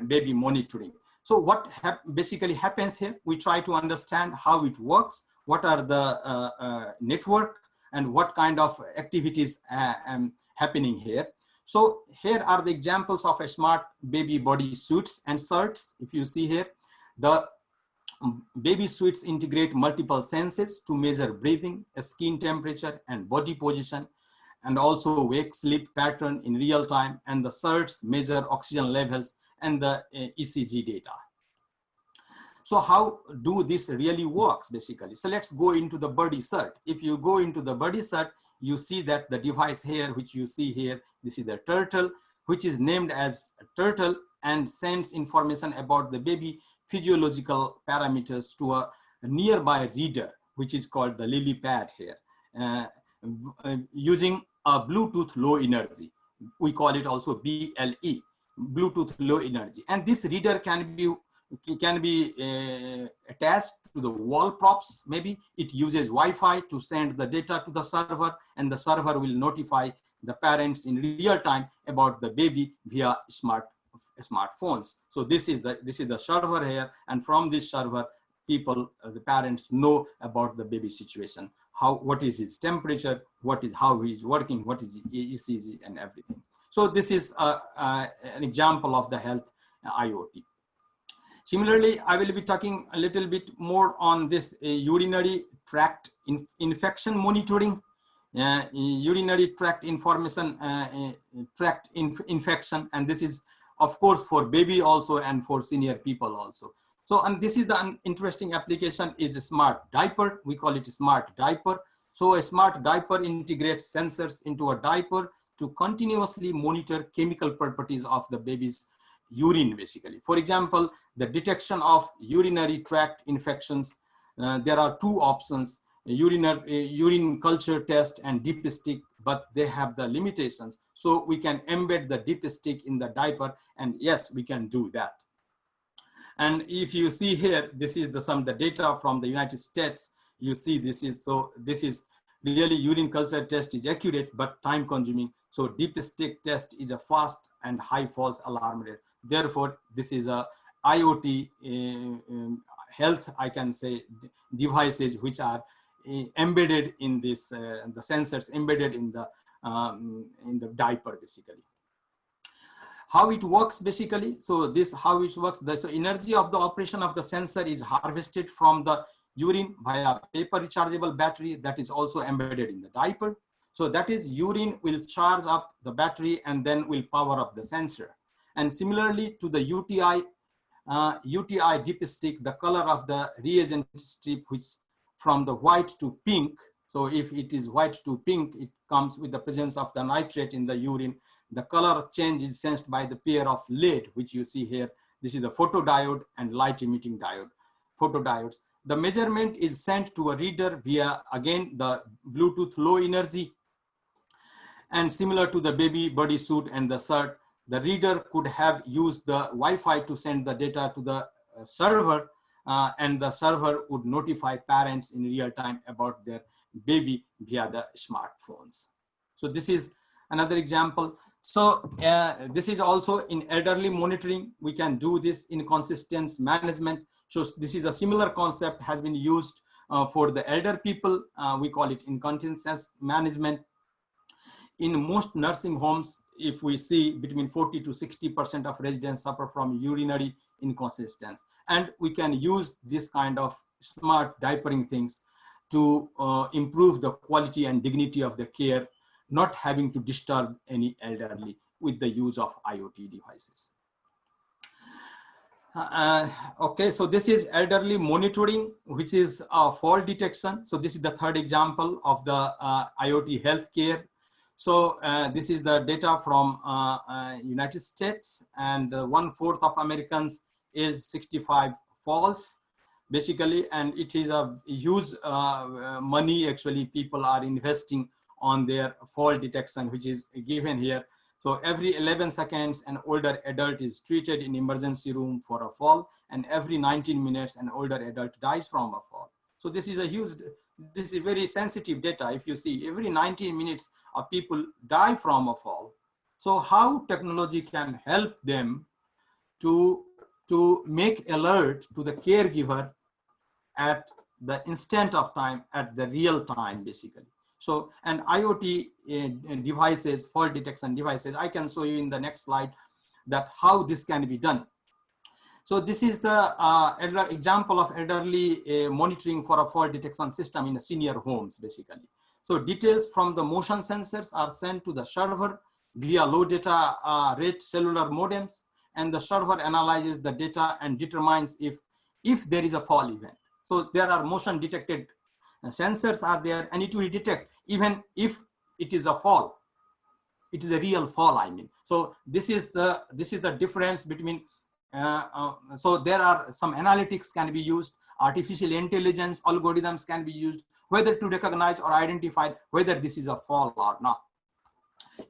baby monitoring. So what basically happens here, we try to understand how it works, what are the network, and what kind of activities happening here. So here are the examples of a smart baby body suits and shirts. If you see here, the baby suits integrate multiple senses to measure breathing, skin temperature, and body position, and also wake sleep pattern in real time. And the shirts measure oxygen levels and the ECG data. So how do this really works basically? So let's go into the body shirt. If you go into the body shirt, you see that the device here, which you see here, this is the turtle, which is named as a turtle and sends information about the baby physiological parameters to a nearby reader, which is called the lily pad here, using a Bluetooth low energy. We call it also BLE, Bluetooth low energy. And this reader can be attached to the wall props. Maybe it uses Wi-Fi to send the data to the server, and the server will notify the parents in real time about the baby via smartphones. So this is the server here, and from this server, people, the parents know about the baby situation, what is his temperature, how he is working, what is ECG and everything. So this is an example of the health IoT. Similarly, I will be talking a little bit more on this urinary tract infection monitoring, urinary tract information, infection, and this is of course for baby also and for senior people also. So, and this is the interesting application is a smart diaper. We call it a smart diaper. So a smart diaper integrates sensors into a diaper to continuously monitor chemical properties of the baby's urine basically. For example, the detection of urinary tract infections, there are two options, urine culture test and dip stick, but they have the limitations. So we can embed the dip stick in the diaper, and yes, we can do that. And if you see here, this is the data from the United States. You see this is really urine culture test is accurate but time consuming. So dip stick test is a fast and high false alarm rate. Therefore, this is a IoT health, I can say, devices which are embedded in this, the sensors embedded in the diaper basically. How it works basically, so this how it works, the energy of the operation of the sensor is harvested from the urine via paper rechargeable battery that is also embedded in the diaper. So that is urine will charge up the battery and then will power up the sensor. And similarly to the UTI dip stick, the color of the reagent strip, which from the white to pink. So if it is white to pink, it comes with the presence of the nitrate in the urine. The color change is sensed by the pair of LED, which you see here. This is the photodiode and light emitting diode, photodiodes. The measurement is sent to a reader via, again, the Bluetooth low energy. And similar to the baby bodysuit and the shirt, the reader could have used the Wi-Fi to send the data to the server, and the server would notify parents in real time about their baby via the smartphones. So this is another example. So this is also in elderly monitoring. We can do this in inconsistence management. So this is a similar concept has been used for the elder people. We call it incontinence management. In most nursing homes, if we see between 40 to 60% of residents suffer from urinary inconsistence. And we can use this kind of smart diapering things to improve the quality and dignity of the care, not having to disturb any elderly with the use of IoT devices. Okay, so this is elderly monitoring, which is fall detection. So this is the third example of the IoT healthcare. So this is the data from United States, and 1/4 of Americans age 65 falls basically, and it is a huge money actually people are investing on their fall detection, which is given here. So every 11 seconds, an older adult is treated in emergency room for a fall, and every 19 minutes, an older adult dies from a fall. So this is a huge, this is very sensitive data. If you see, every 19 minutes, people die from a fall. So how technology can help them to make alert to the caregiver at the instant of time, at the real time, basically. So, and IoT devices, fault detection devices, I can show you in the next slide that how this can be done. So this is the example of elderly monitoring for a fault detection system in a senior homes, basically. So details from the motion sensors are sent to the server via low data rate cellular modems, and the server analyzes the data and determines if there is a fall event. So there are motion detected sensors are there, and it will detect even if it is a fall. It is a real fall, I mean. So this is the difference between. So there are some analytics can be used, artificial intelligence algorithms can be used, whether to recognize or identify whether this is a fall or not.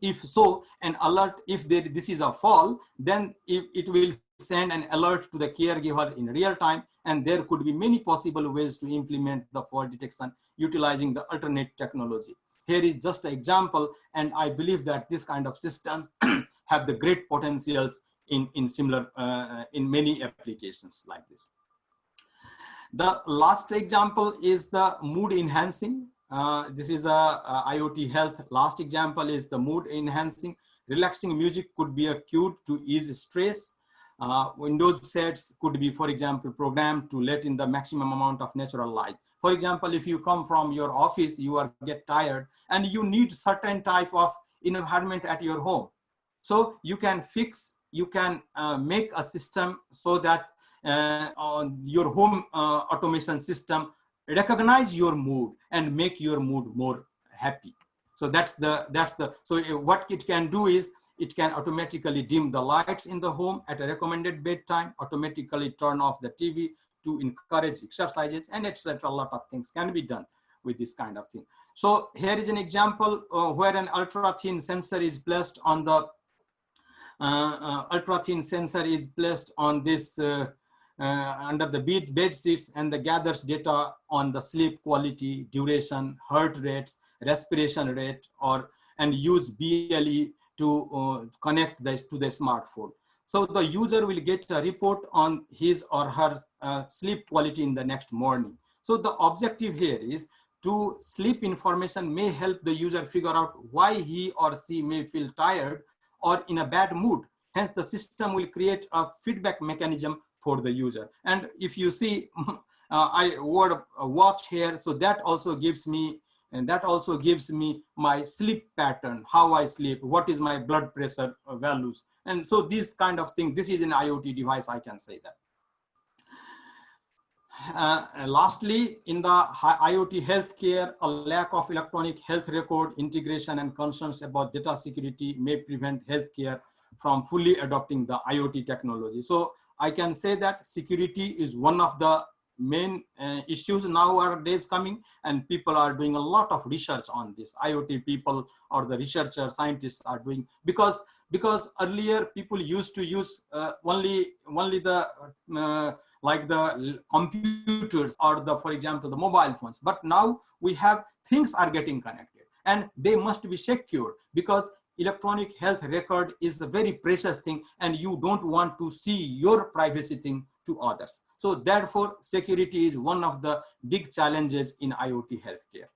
If so, an alert, if this is a fall, then it will send an alert to the caregiver in real time, and there could be many possible ways to implement the fall detection utilizing the alternate technology. Here is just an example, and I believe that this kind of systems have the great potentials in similar, in many applications like this. The last example is the mood enhancing. This is a IoT health. Last example is the mood enhancing. Relaxing music could be a cue to ease stress. Windows sets could be, for example, programmed to let in the maximum amount of natural light. For example, if you come from your office, you get tired and you need certain type of environment at your home. So you can make a system so that your home automation system recognize your mood and make your mood more happy. So so what it can do is it can automatically dim the lights in the home at a recommended bedtime, automatically turn off the TV to encourage exercises, and etc. A lot of things can be done with this kind of thing. So here is an example where an ultra thin sensor is placed on the this under the bed sheets, and the gathers data on the sleep quality, duration, heart rates, respiration rate, and use BLE to connect this to the smartphone. So the user will get a report on his or her sleep quality in the next morning. So the objective here is to sleep information may help the user figure out why he or she may feel tired or in a bad mood. Hence, the system will create a feedback mechanism for the user. And if you see, I wore a watch here, so that also gives me my sleep pattern, how I sleep, what is my blood pressure values. And so this kind of thing, this is an IoT device, I can say that. Lastly, in the IoT healthcare, a lack of electronic health record integration and concerns about data security may prevent healthcare from fully adopting the IoT technology. So I can say that security is one of the main issues nowadays coming, and people are doing a lot of research on this. IoT people or the researchers, scientists are doing, because earlier people used to use only the like the computers or for example, the mobile phones. But now we have things are getting connected, and they must be secure, because electronic health record is a very precious thing, and you don't want to see your privacy thing to others. So therefore, security is one of the big challenges in IoT healthcare.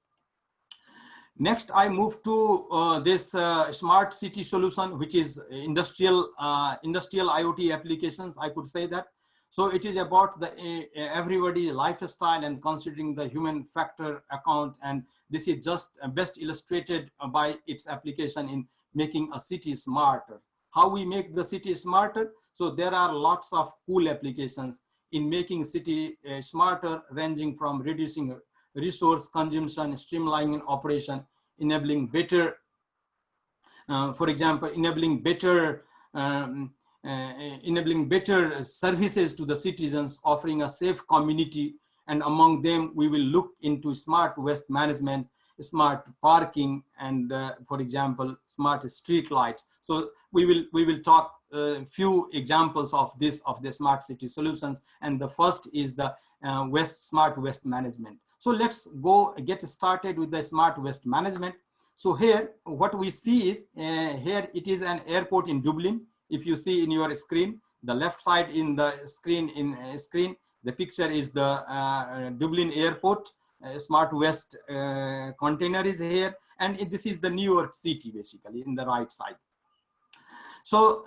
Next, I move to this smart city solution, which is industrial IoT applications, I could say that. So it is about the everybody lifestyle and considering the human factor account. And this is just best illustrated by its application in making a city smarter. How we make the city smarter? So there are lots of cool applications in making city smarter, ranging from reducing resource consumption, streamlining operation, enabling better, for example, enabling better services to the citizens, offering a safe community. And among them, we will look into smart waste management, smart parking, and for example, smart street lights. So we will talk a few examples of the smart city solutions. And the first is the smart waste management. So let's go get started with the smart waste management. So here, what we see is here it is an airport in Dublin. If you see in your screen, the left side in the screen, the picture is the Dublin airport. smart waste container is here, and this is the New York City basically in the right side. So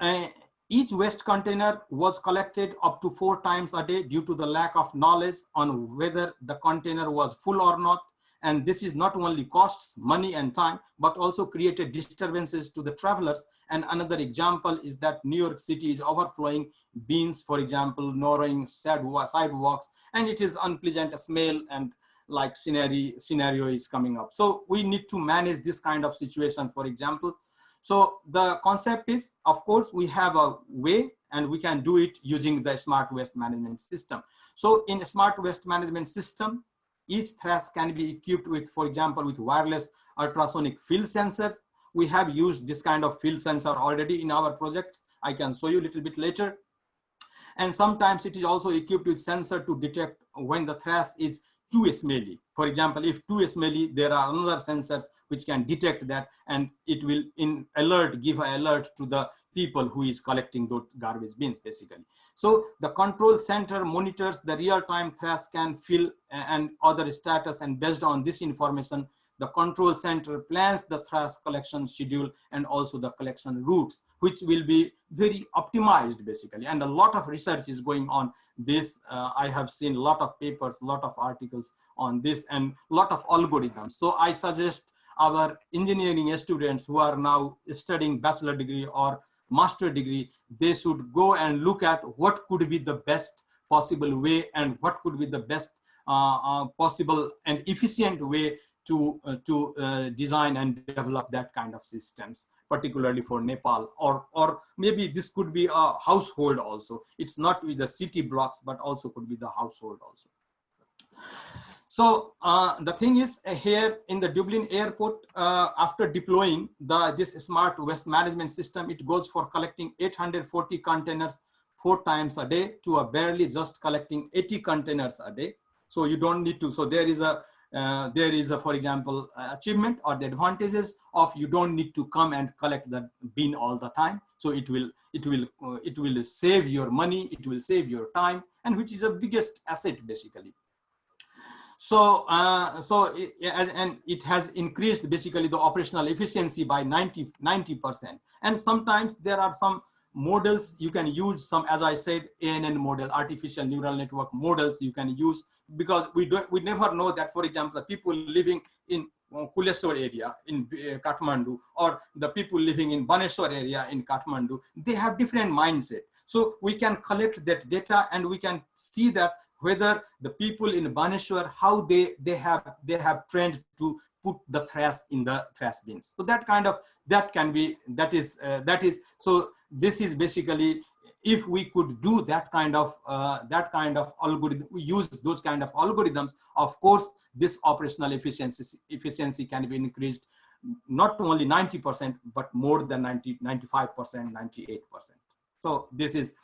each waste container was collected up to 4 times a day due to the lack of knowledge on whether the container was full or not. And this is not only costs money and time, but also created disturbances to the travelers. And another example is that New York City is overflowing bins, for example, narrowing sidewalks, and it is unpleasant smell and like scenario is coming up. So we need to manage this kind of situation, for example. So the concept is, of course, we have a way and we can do it using the smart waste management system. So in a smart waste management system, each trash can be equipped with, for example, with wireless ultrasonic field sensor. We have used this kind of field sensor already in our projects. I can show you a little bit later. And sometimes it is also equipped with sensor to detect when the trash is too smelly. For example, if too smelly, there are another sensors which can detect that, and it will give an alert to the people who is collecting those garbage bins basically. So the control center monitors the real-time trash can fill and other status, and based on this information, the control center plans the trash collection schedule and also the collection routes, which will be very optimized basically. And a lot of research is going on this. I have seen a lot of papers, a lot of articles on this, and a lot of algorithms. So I suggest our engineering students who are now studying bachelor degree or master degree, they should go and look at what could be the best possible way and what could be the best possible and efficient way to design and develop that kind of systems, particularly for Nepal, or maybe this could be a household also. It's not with the city blocks, but also could be the household also. So the thing is here in the Dublin airport, after deploying this smart waste management system, it goes for collecting 840 containers 4 times a day to a barely just collecting 80 containers a day. So you don't need to, so there is a, for example, achievement or the advantages of you don't need to come and collect the bin all the time. So it will save your money, it will save your time, and which is the biggest asset basically. So, and it has increased basically the operational efficiency by 90%. And sometimes there are some models you can use, some, as I said, ANN model, artificial neural network models you can use, because we never know that, for example, the people living in Kuleshwar area in Kathmandu or the people living in Baneshwar area in Kathmandu, they have different mindset. So we can collect that data and we can see that whether the people in Baneshwar, how they have trained to put the trash in the trash bins. So that is so this is basically, if we could do that kind of algorithm, we use those kind of algorithms, of course this operational efficiency can be increased not only 90% but more than 95%, 98%. So this is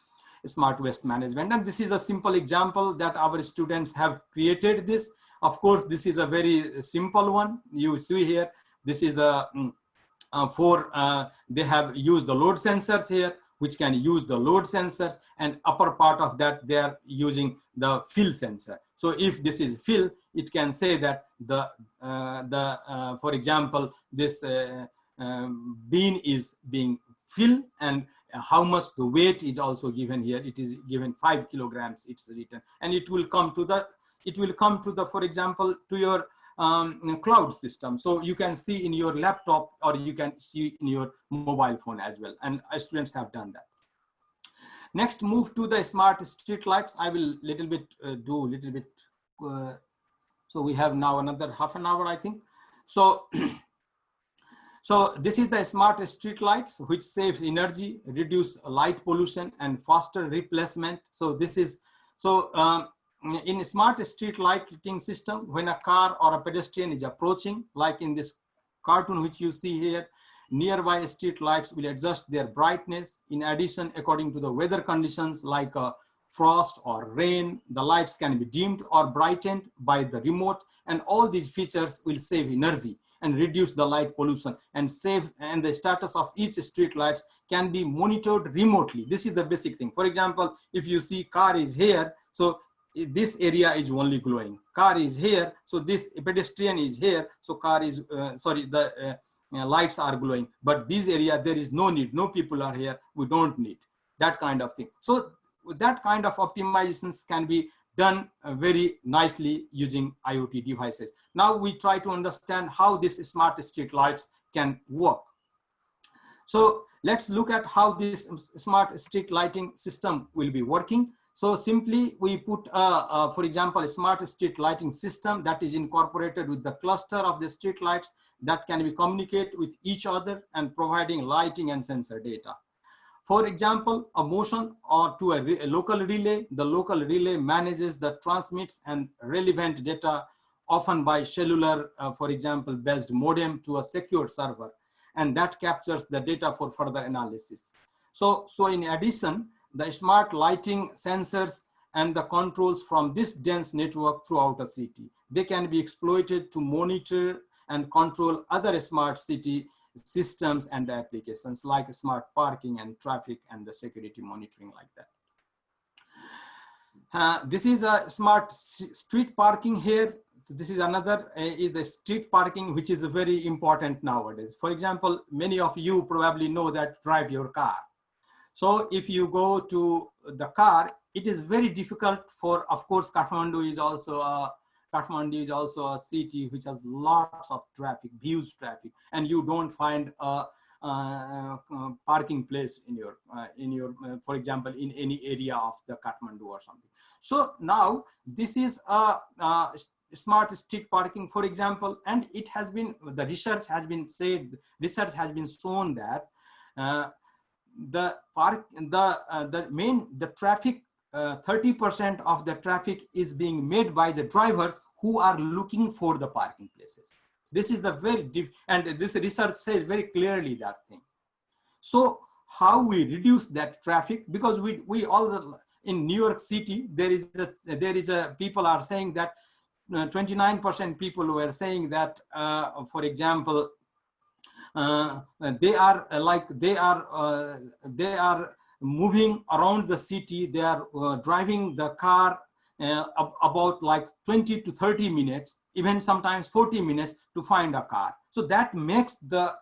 smart waste management, and this is a simple example that our students have created this. Of course, this is a very simple one. You see here, this is the they have used the load sensors here, which can use the load sensors, and upper part of that they are using the fill sensor. So if this is fill, it can say that for example, this bin is being filled, and how much the weight is also given here. It is given 5 kilograms, it's written, and it will come to the, for example, to your cloud system. So you can see in your laptop or you can see in your mobile phone as well. And students have done that. Next, move to the smart street lights. I will do a little bit. So we have now another half an hour, I think. So, so this is the smart street lights, which saves energy, reduce light pollution, and faster replacement. So this is, in a smart street lighting system, when a car or a pedestrian is approaching, like in this cartoon which you see here, nearby street lights will adjust their brightness. In addition, according to the weather conditions like frost or rain, the lights can be dimmed or brightened by the remote, and all these features will save energy and reduce the light pollution and the status of each street lights can be monitored remotely. This is the basic thing. For example, if you see car is here, so this area is only glowing. Car is here, so this pedestrian is here, so car is, lights are glowing. But this area, there is no need, no people are here, we don't need that kind of thing. So that kind of optimizations can be done very nicely using IoT devices. Now we try to understand how these smart street lights can work. So let's look at how this smart street lighting system will be working. So simply we put, for example, a smart street lighting system that is incorporated with the cluster of the street lights that can be communicate with each other and providing lighting and sensor data. For example, a motion or to a local relay, the local relay manages the transmits and relevant data, often by cellular, for example, based modem to a secure server, and that captures the data for further analysis. So in addition, the smart lighting sensors and the controls from this dense network throughout a city, they can be exploited to monitor and control other smart city systems and applications like smart parking and traffic and the security monitoring like that. This is a smart street parking here. So this is another, is the street parking, which is very important nowadays. For example, many of you probably know that drive your car. So if you go to the car, it is very difficult for, of course, Kathmandu is also a city which has lots of traffic, huge traffic, and you don't find a parking place in your, for example, in any area of the Kathmandu or something. So now this is a smart street parking, for example, and it has been, the research has been said, research has been shown that the traffic, 30% of the traffic is being made by the drivers who are looking for the parking places. This is the very deep, and this research says very clearly that thing. So how we reduce that traffic, because we all, in New York City, there is a people are saying that 29% people were saying that, for example, they are moving around the city. They are driving the car about like 20 to 30 minutes, even sometimes 40 minutes to find a car. So that makes the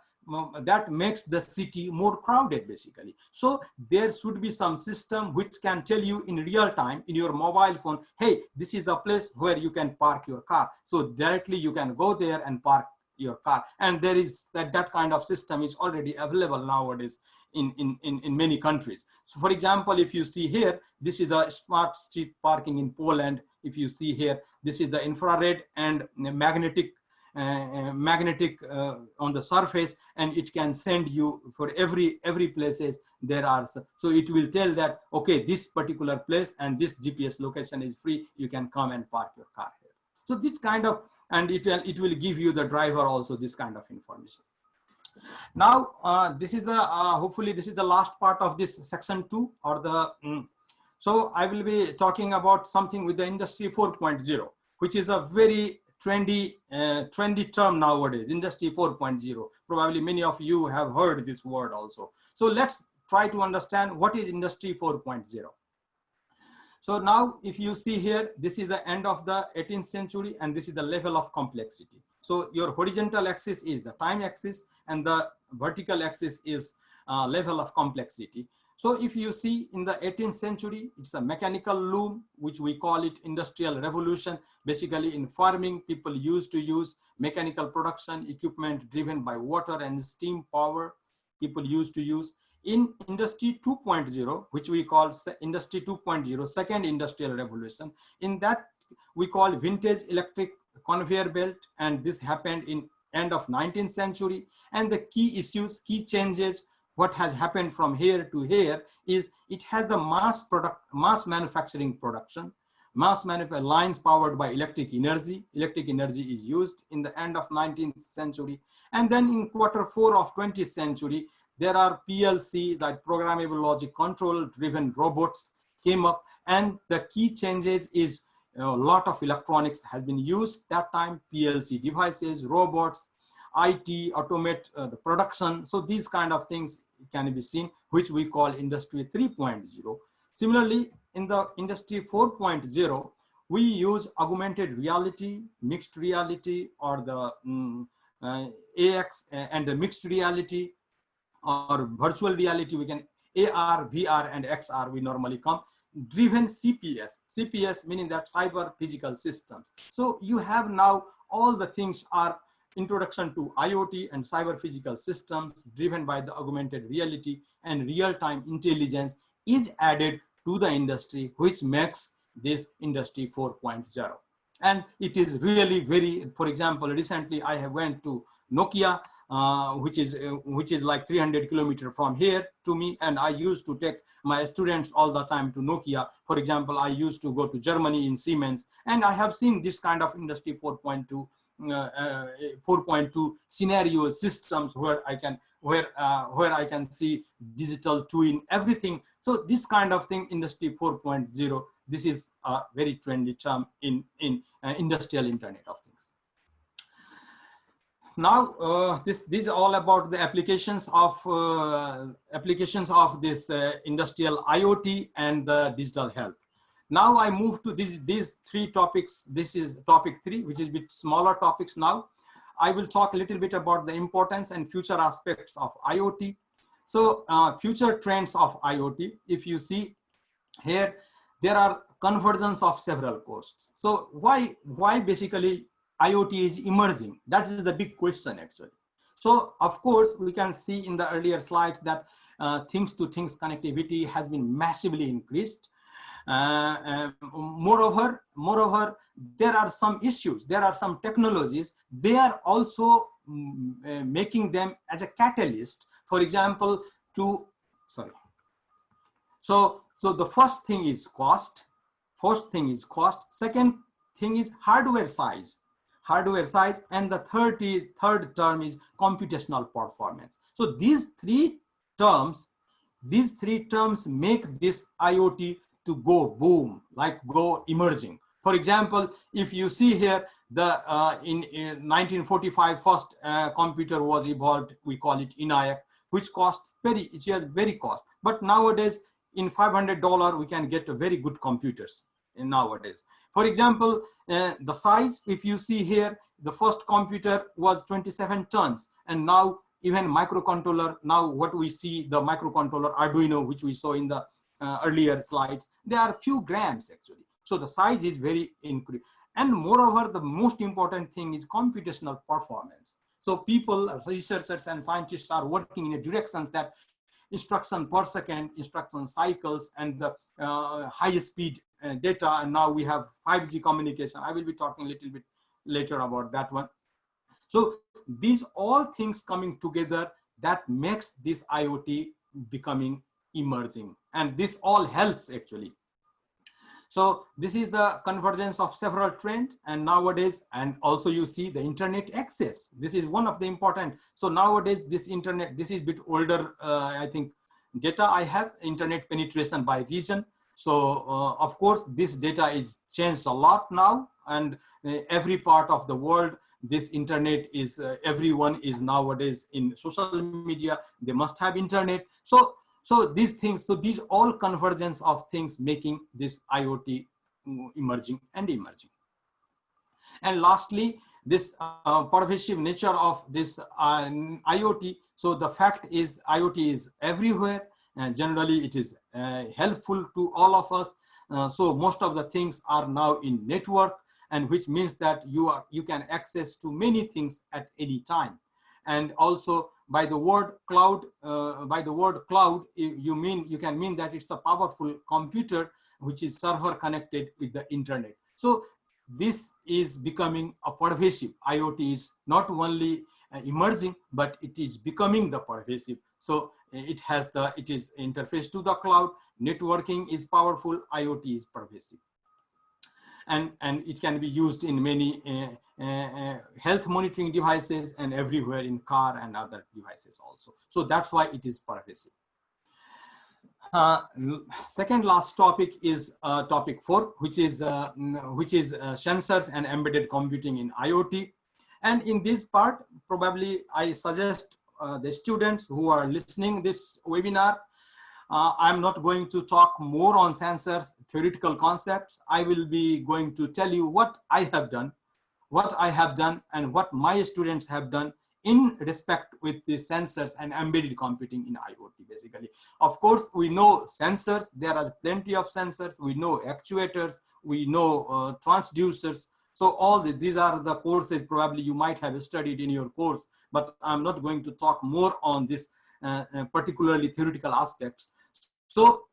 city more crowded, basically. So there should be some system which can tell you in real time in your mobile phone, hey, this is the place where you can park your car. So directly you can go there and park your car. And there is that kind of system is already available nowadays in many countries. So for example, if you see here, this is the smart street parking in Poland. If you see here, this is the infrared and magnetic on the surface, and it can send you for every places there are. So it will tell that, okay, this particular place and this GPS location is free, you can come and park your car here. So this kind of, and it will give you the driver also this kind of information. Now this is the hopefully this is the last part of this section 2, or the so I will be talking about something with the Industry 4.0, which is a very trendy term nowadays. Industry 4.0, probably many of you have heard this word also. So let's try to understand what is Industry 4.0. So now if you see here, this is the end of the 18th century, and this is the level of complexity. So your horizontal axis is the time axis, and the vertical axis is level of complexity. So if you see in the 18th century, it's a mechanical loom, which we call it industrial revolution. Basically in farming, people used to use mechanical production equipment driven by water and steam power. People used to use. In Industry 2.0, which we call Industry 2.0, second industrial revolution, in that we call vintage electric conveyor belt, and this happened in end of 19th century. And the key issues, key changes, what has happened from here to here is it has the mass manufacturing production, lines powered by electric energy. Electric energy is used in the end of 19th century. And then in Q4 of 20th century, there are PLC, that programmable logic control driven robots came up. And the key changes is a lot of electronics has been used that time, PLC devices, robots, IT, automate the production. So these kind of things can be seen, which we call Industry 3.0. Similarly, in the Industry 4.0, we use augmented reality, mixed reality, or the AX and the mixed reality, or virtual reality. We can AR, VR, and XR we normally come, driven CPS. CPS meaning that cyber physical systems. So you have now all the things are introduction to IoT and cyber physical systems driven by the augmented reality, and real-time intelligence is added to the industry, which makes this industry 4.0. And it is really very, for example, recently I have went to Nokia, which is like 300 kilometers from here to me, and I used to take my students all the time to Nokia. For example, I used to go to Germany in Siemens, and I have seen this kind of industry 4.2 scenario systems where I can see digital twin, everything. So this kind of thing, industry 4.0, this is a very trendy term in industrial Internet of Things. Now, this is all about the applications of this industrial IoT and the digital health. Now I move to these three topics. This is topic 3, which is a bit smaller topics now. I will talk a little bit about the importance and future aspects of IoT. So future trends of IoT, if you see here, there are convergence of several costs. So why basically IoT is emerging? That is the big question actually. So of course, we can see in the earlier slides that things to things connectivity has been massively increased. Moreover, there are some issues, there are some technologies, they are also making them as a catalyst, for example, to, so the first thing is cost. Second thing is hardware size, and the third term is computational performance. So these three terms make this IoT to go boom, like go emerging. For example, if you see here, the in 1945 first computer was evolved, we call it ENIAC, which costs very cost. But nowadays, in $500, we can get a very good computers nowadays. For example, the size, if you see here, the first computer was 27 tons, and now even microcontroller, now what we see, the microcontroller Arduino, which we saw in the earlier slides, there are few grams actually. So the size is very increased. And moreover, the most important thing is computational performance. So people, researchers and scientists are working in a directions that instruction per second, instruction cycles, and the high speed data. And now we have 5G communication. I will be talking a little bit later about that one. So these all things coming together that makes this IoT becoming emerging, and this all helps actually. So this is the convergence of several trends, and nowadays, and also you see the internet access. This is one of the important. So nowadays, this internet, this is a bit older, I think, data I have, internet penetration by region. So of course, this data is changed a lot now, and every part of the world, this internet is, everyone is nowadays in social media, they must have internet. So these things, so these all convergence of things making this IoT emerging. And lastly, this pervasive nature of this IoT. So the fact is IoT is everywhere, and generally it is helpful to all of us. So most of the things are now in network, and which means that you can access to many things at any time. And also by the word cloud, you can mean that it's a powerful computer which is server connected with the internet. So this is becoming a pervasive. IoT is not only emerging, but it is becoming the pervasive. So it is interface to the cloud, networking is powerful, IoT is pervasive. And it can be used in many health monitoring devices and everywhere in car and other devices also. So that's why it is pervasive. Second last topic is topic 4, which is sensors and embedded computing in IoT. And in this part, probably I suggest the students who are listening this webinar, I'm not going to talk more on sensors, theoretical concepts. I will be going to tell you what I have done, and what my students have done in respect with the sensors and embedded computing in IoT, basically. Of course, we know sensors, there are plenty of sensors, we know actuators, we know transducers. So all these are the courses probably you might have studied in your course, but I'm not going to talk more on this particularly theoretical aspects. So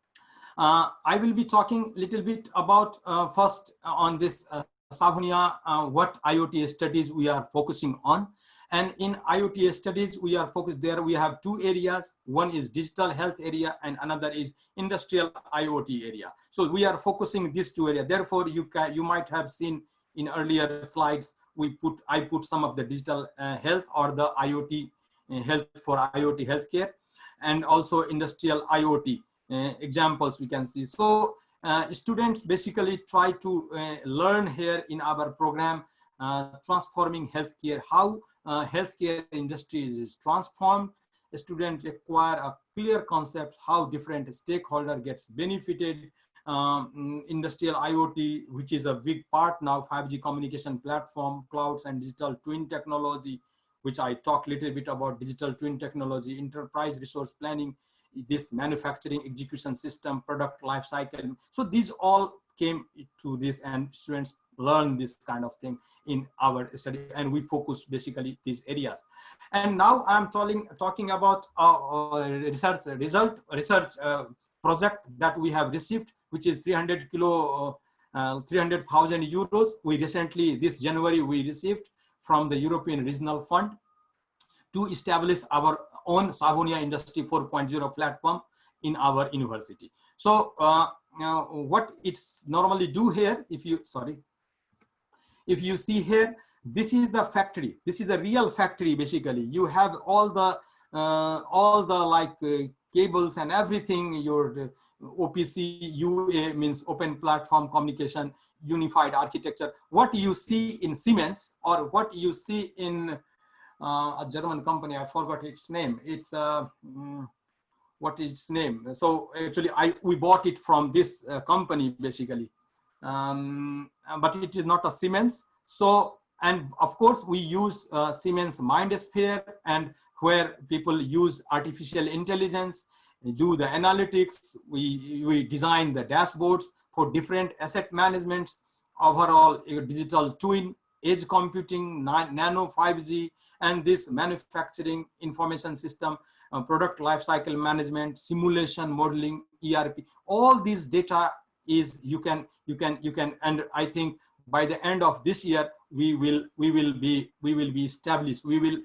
I will be talking a little bit about first on this Savonia, what IoT studies we are focusing on. And in IoT studies, we are focused there. We have two areas. One is digital health area and another is industrial IoT area. So we are focusing these two areas. Therefore, you might have seen in earlier slides, I put some of the digital health or the IoT health for IoT healthcare, and also industrial IoT examples we can see. So students basically try to learn here in our program transforming healthcare, how healthcare industry is transformed. Students acquire a clear concept how different stakeholder gets benefited. Industrial IoT, which is a big part now, 5G communication platform, clouds and digital twin technology, which I talked a little bit about digital twin technology, enterprise resource planning, this manufacturing execution system, product life cycle. So these all came to this, and students learn this kind of thing in our study, and we focus basically these areas. And now I'm talking about research project that we have received, which is 300,000 euros. We recently, this January, we received from the European Regional Fund to establish our own Savonia Industry 4.0 platform in our university. So now what it's normally do here, if you see here, this is the factory. This is a real factory. Basically, you have all the cables and everything. Your OPC UA means Open Platform Communication Unified Architecture. What you see in Siemens, or what you see in a German company, I forgot its name. It's what is its name? So actually, we bought it from this company basically. But it is not a Siemens. So, and of course we use Siemens MindSphere, and where people use artificial intelligence, do the analytics, we design the dashboards for different asset management, overall digital twin, edge computing, nano 5G, and this manufacturing information system, product lifecycle management, simulation modeling, ERP. All these data is you can, and I think by the end of this year we will be established. We will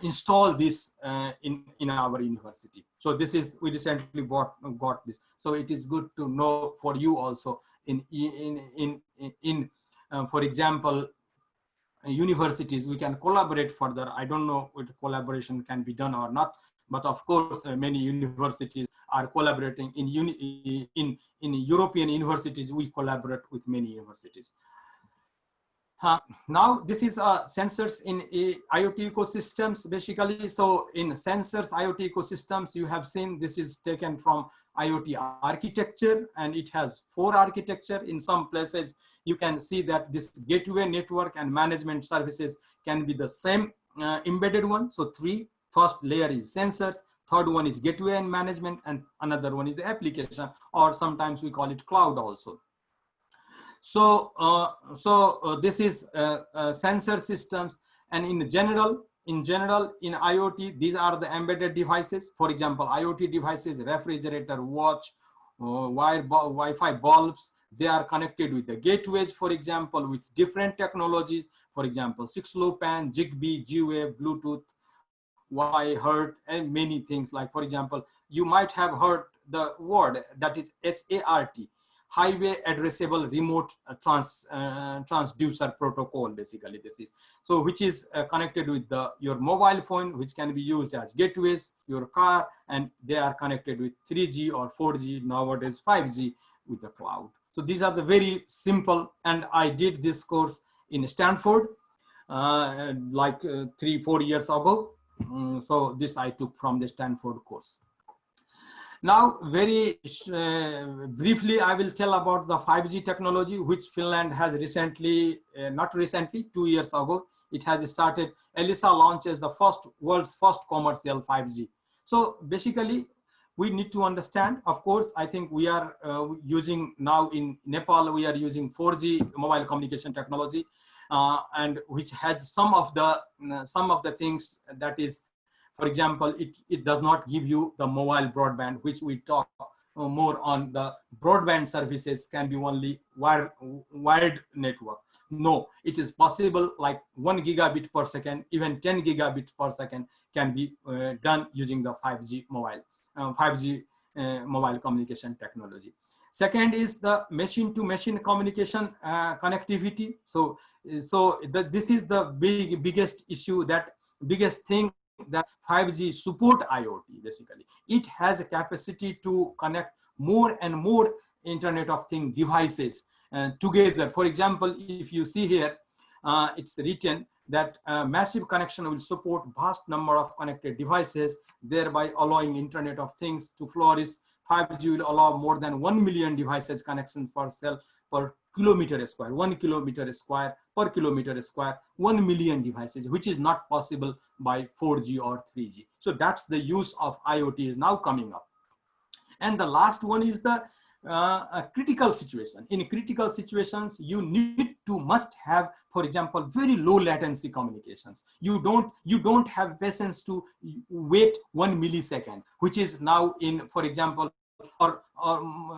install this in our university. So this is, we recently got this. So it is good to know for you also for example, universities, we can collaborate further. I don't know if collaboration can be done or not, but of course many universities are collaborating. In European universities, we collaborate with many universities. Now this is sensors in IoT ecosystems basically. So in sensors IoT ecosystems, you have seen this is taken from IoT architecture, and it has 4 architecture. In some places you can see that this gateway network and management services can be the same embedded one. So 3, first layer is sensors, third one is gateway and management, and another one is the application, or sometimes we call it cloud also. So this is sensor systems, and in general in IoT, these are the embedded devices. For example, IoT devices, refrigerator, watch, Wi-Fi bulbs, they are connected with the gateways, for example, with different technologies, for example, 6LoWPAN, Zigbee, G-Wave, Bluetooth, Wi-Fi, HERT, and many things. Like, for example, you might have heard the word that is HART, Highway Addressable Remote Transducer Protocol, basically this is. So which is connected with your mobile phone, which can be used as gateways, your car, and they are connected with 3G or 4G, nowadays 5G with the cloud. So these are the very simple, and I did this course in Stanford like 3-4 years ago. So this I took from the Stanford course. Now, very briefly, I will tell about the 5G technology, which Finland has recently, not recently, 2 years ago, it has started. ELISA launches the world's first commercial 5G. So basically, we need to understand, of course, I think we are using now in Nepal, we are using 4G mobile communication technology, and which has some of the things that is, for example, it does not give you the mobile broadband, which we talk more on. The broadband services can be only wired network. No, it is possible like 1 gigabit per second, even 10 gigabits per second can be done using the 5G mobile communication technology. Second is the machine-to-machine communication connectivity. So this is the biggest issue, biggest thing that 5G support IoT. Basically, it has a capacity to connect more and more Internet of Things devices together. For example, if you see here, it's written that massive connection will support vast number of connected devices, thereby allowing Internet of Things to flourish. 5G will allow more than 1 million devices connection per cell per kilometer square, 1 kilometer square per kilometer square, 1 million devices, which is not possible by 4G or 3G. So that's the use of IoT is now coming up. And the last one is the critical situation. In critical situations, you must have, for example, very low latency communications. You don't have patience to wait 1 millisecond, which is now in, for example, or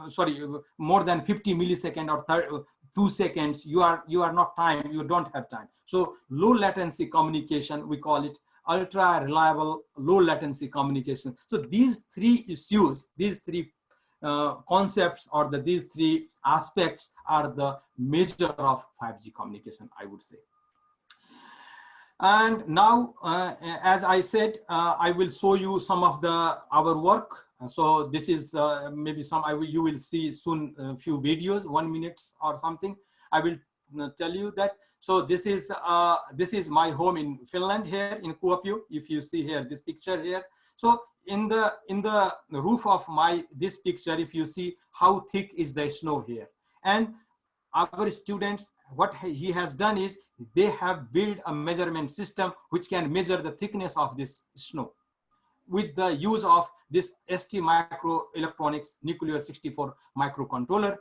sorry, more than 50 millisecond or 2 seconds. You are not time. You don't have time. So low latency communication, we call it ultra reliable low latency communication. So these three issues, these three concepts, or these three aspects are the major of 5G communication, I would say. And now, as I said, I will show you some of our work. So this is maybe you will see soon a few videos, 1 minute or something. I will tell you that. So this is my home in Finland, here in Kuopio. If you see here this picture here, so in the roof of this picture, if you see how thick is the snow here, and our students, what he has done is they have built a measurement system which can measure the thickness of this snow with the use of this ST microelectronics nuclear 64 microcontroller.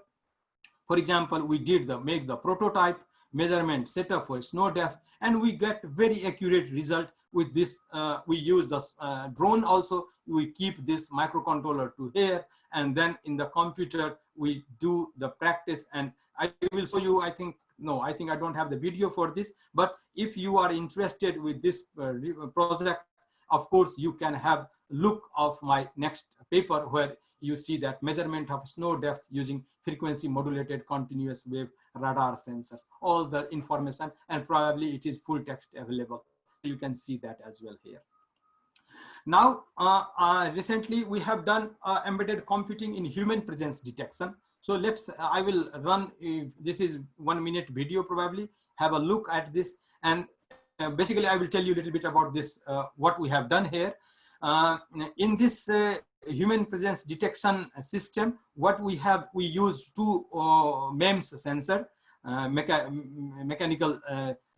For example, we did make the prototype measurement setup for snow depth, and we get very accurate result with this. We use the drone also. We keep this microcontroller to here, and then in the computer we do the practice. And I will show you. I think I don't have the video for this, but if you are interested with this project, of course you can have look of my next paper where you see that measurement of snow depth using frequency modulated continuous wave radar sensors, all the information, and probably it is full text available. You can see that as well here. Now, recently we have done embedded computing in human presence detection. So I will run, this is 1 minute video probably, have a look at this. And basically I will tell you a little bit about this, what we have done here. In this human presence detection system, what we use two MEMS sensor, mechanical,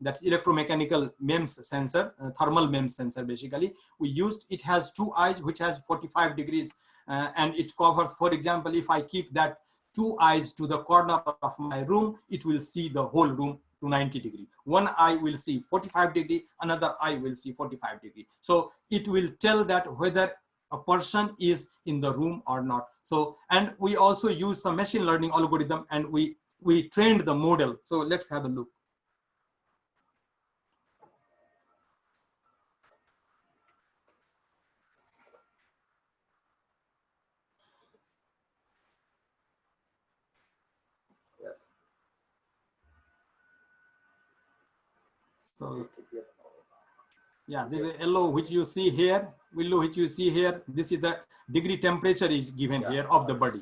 that's electromechanical MEMS sensor, thermal MEMS sensor. Basically, we used, it has two eyes which has 45 degrees, and it covers, for example, if I keep that two eyes to the corner of my room, it will see the whole room to 90 degree. One eye will see 45 degree, another eye will see 45 degree. So it will tell that whether a person is in the room or not. So, and we also use some machine learning algorithm, and we trained the model. So let's have a look. Yes. So yeah, this is yellow which you see here, willow which you see here. This is the degree temperature is given here of the body.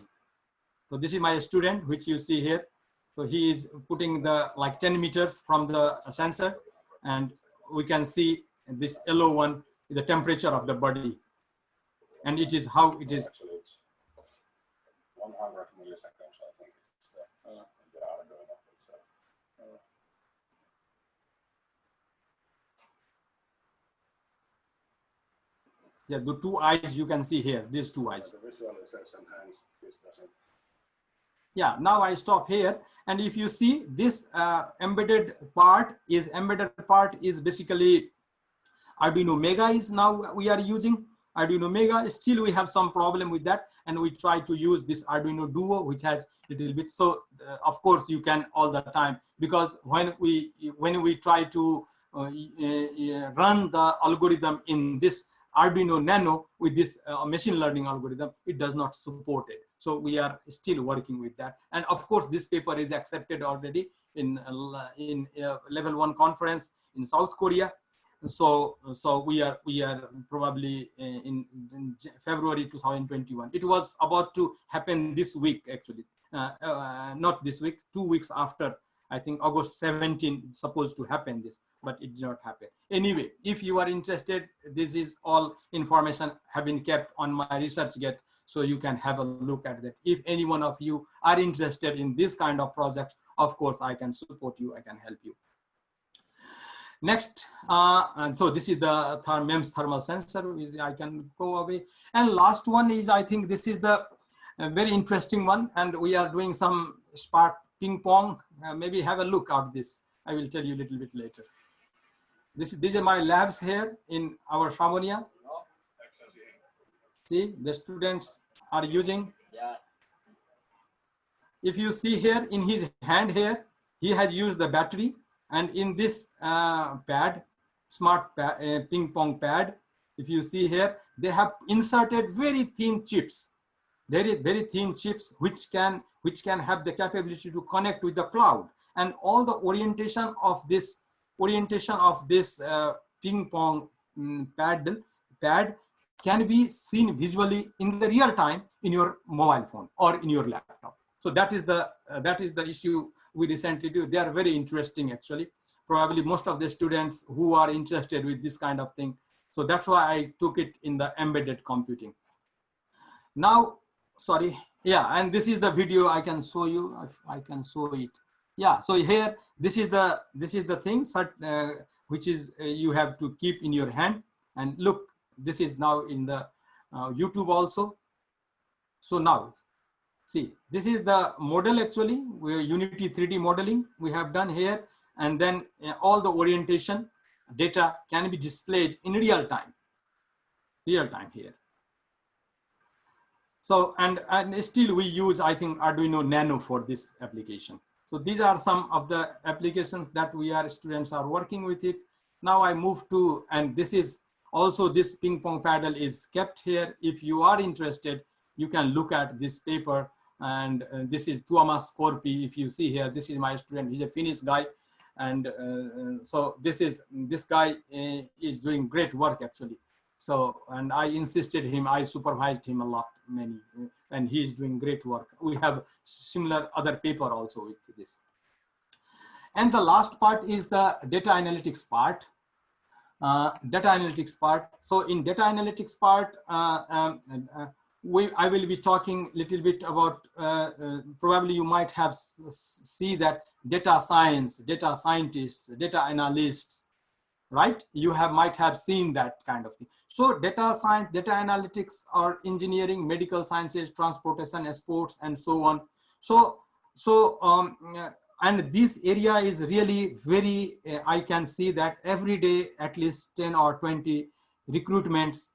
So this is my student which you see here. So he is putting the like 10 meters from the sensor, and we can see this yellow one is the temperature of the body, and it is how it is. 100 milliseconds, I think, is the Arduino itself. Yeah, the two eyes you can see here, these two eyes. The visualization hands, this doesn't. Yeah, now I stop here. And if you see this embedded part is basically Arduino Mega is now we are using Arduino Mega. Still we have some problem with that, and we try to use this Arduino Duo, which has little bit. So of course you can all the time, because when we try to run the algorithm in this Arduino Nano with this machine learning algorithm, it does not support it. So we are still working with that. And of course, this paper is accepted already in level 1 conference in South Korea. So we are probably in February 2021. It was about to happen this week, actually, not this week, 2 weeks after. I think August 17 supposed to happen this, but it did not happen. Anyway, if you are interested, this is all information have been kept on my ResearchGate, so you can have a look at that. If any one of you are interested in this kind of projects, of course, I can support you, I can help you. Next, and so this is the MEMS thermal sensor. I can go away. And last one is, I think this is the very interesting one, and we are doing some spark ping pong. Maybe have a look at this. I will tell you a little bit later. These are my labs here in our Shamonia. See, the students are using. If you see here in his hand here, he has used the battery, and in this pad, smart ping pong pad, if you see here, they have inserted very thin chips, very thin chips, which can have the capability to connect with the cloud. And all the orientation of this ping pong pad can be seen visually in the real time in your mobile phone or in your laptop. So that is the issue we recently do. They are very interesting, actually. Probably most of the students who are interested with this kind of thing. So that's why I took it in the embedded computing. Now, sorry, yeah, and this is the video I can show you. If I can show it. Yeah, so here this is the thing which is you have to keep in your hand. And look, this is now in the YouTube also. So now, see, this is the model, actually, where Unity 3D modeling we have done here, and then all the orientation data can be displayed in real time here. So, and still we use, I think, Arduino Nano for this application. So these are some of the applications that students are working with it. Now I move to, and this is also, this ping pong paddle is kept here. If you are interested, you can look at this paper. And this is Tuomas Korpi. If you see here, this is my student. He's a Finnish guy. And so this guy is doing great work, actually. So, and I I supervised him a lot, and he's doing great work. We have similar other paper also with this. And the last part is the data analytics part. So in data analytics part, I will be talking a little bit about, probably you might have see that data science, data scientists, data analysts, right? You might have seen that kind of thing. So data science, data analytics are engineering, medical sciences, transportation, sports, and so on. And this area is really very, I can see that every day, at least 10 or 20 recruitments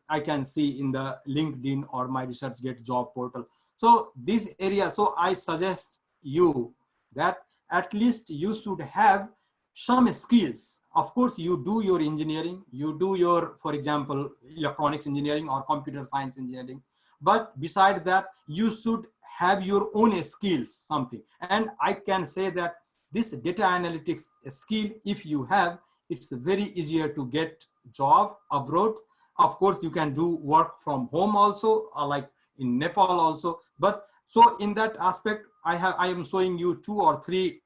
I can see in the LinkedIn or my ResearchGate job portal. So this area, so I suggest you that at least you should have some skills. Of course, you do your engineering, you do your, for example, electronics engineering or computer science engineering. But beside that, you should have your own skills, something. And I can say that this data analytics skill, if you have, it's very easier to get job abroad. Of course, you can do work from home also, like in Nepal also. But so in that aspect, I am showing you 2 or 3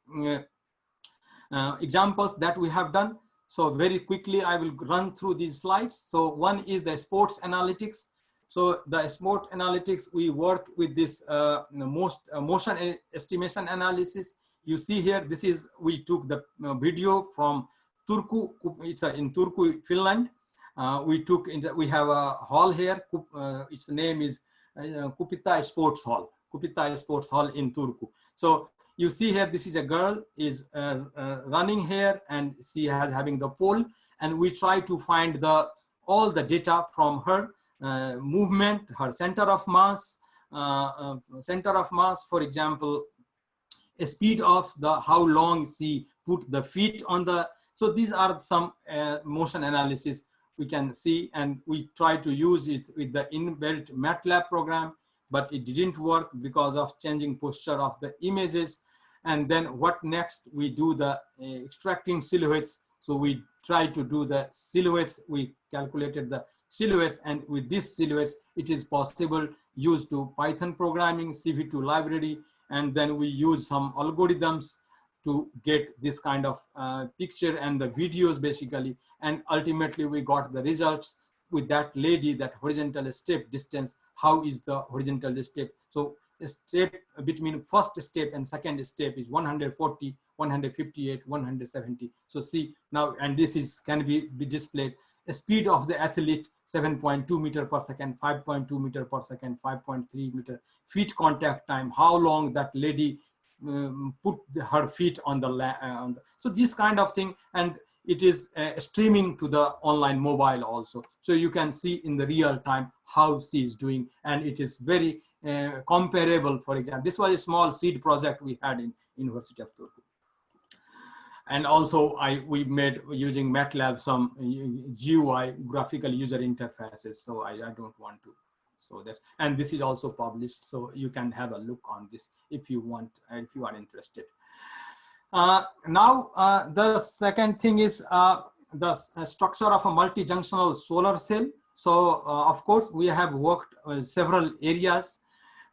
examples that we have done. So very quickly, I will run through these slides. So one is the sports analytics. So the SMOT analytics, we work with this motion estimation analysis. You see here, this is, we took the video from Turku, it's in Turku, Finland. We have a hall here, its name is Kupita Sports Hall, Kupita Sports Hall in Turku. So you see here, this is a girl is running here, and she has having the pole, and we try to find all the data from her movement, her center of mass, for example, a speed of how long she put the feet on the. So these are some motion analysis we can see, and we try to use it with the inbuilt MATLAB program, but it didn't work because of changing posture of the images. And then what next? We do the extracting silhouettes. So we try to do the silhouettes. We calculated the silhouettes, and with these silhouettes, it is possible used to Python programming, CV2 library, and then we use some algorithms to get this kind of picture and the videos basically. And ultimately we got the results with that lady, that horizontal step distance, how is the horizontal step. So a step between first step and second step is 140, 158, 170. So see now, and this is can be displayed. The speed of the athlete 7.2 meter per second, 5.2 meter per second, 5.3 meter. Feet contact time, how long that lady put her feet on the so this kind of thing, and it is streaming to the online mobile also, so you can see in the real time how she is doing, and it is very comparable. For example, this was a small seed project we had in University of Turku, and also we made using MATLAB some GUI, graphical user interfaces, so I don't want to. So that, and this is also published, so you can have a look on this if you want, if you are interested. Now the second thing is the structure of a multi-junctional solar cell. So of course we have worked several areas,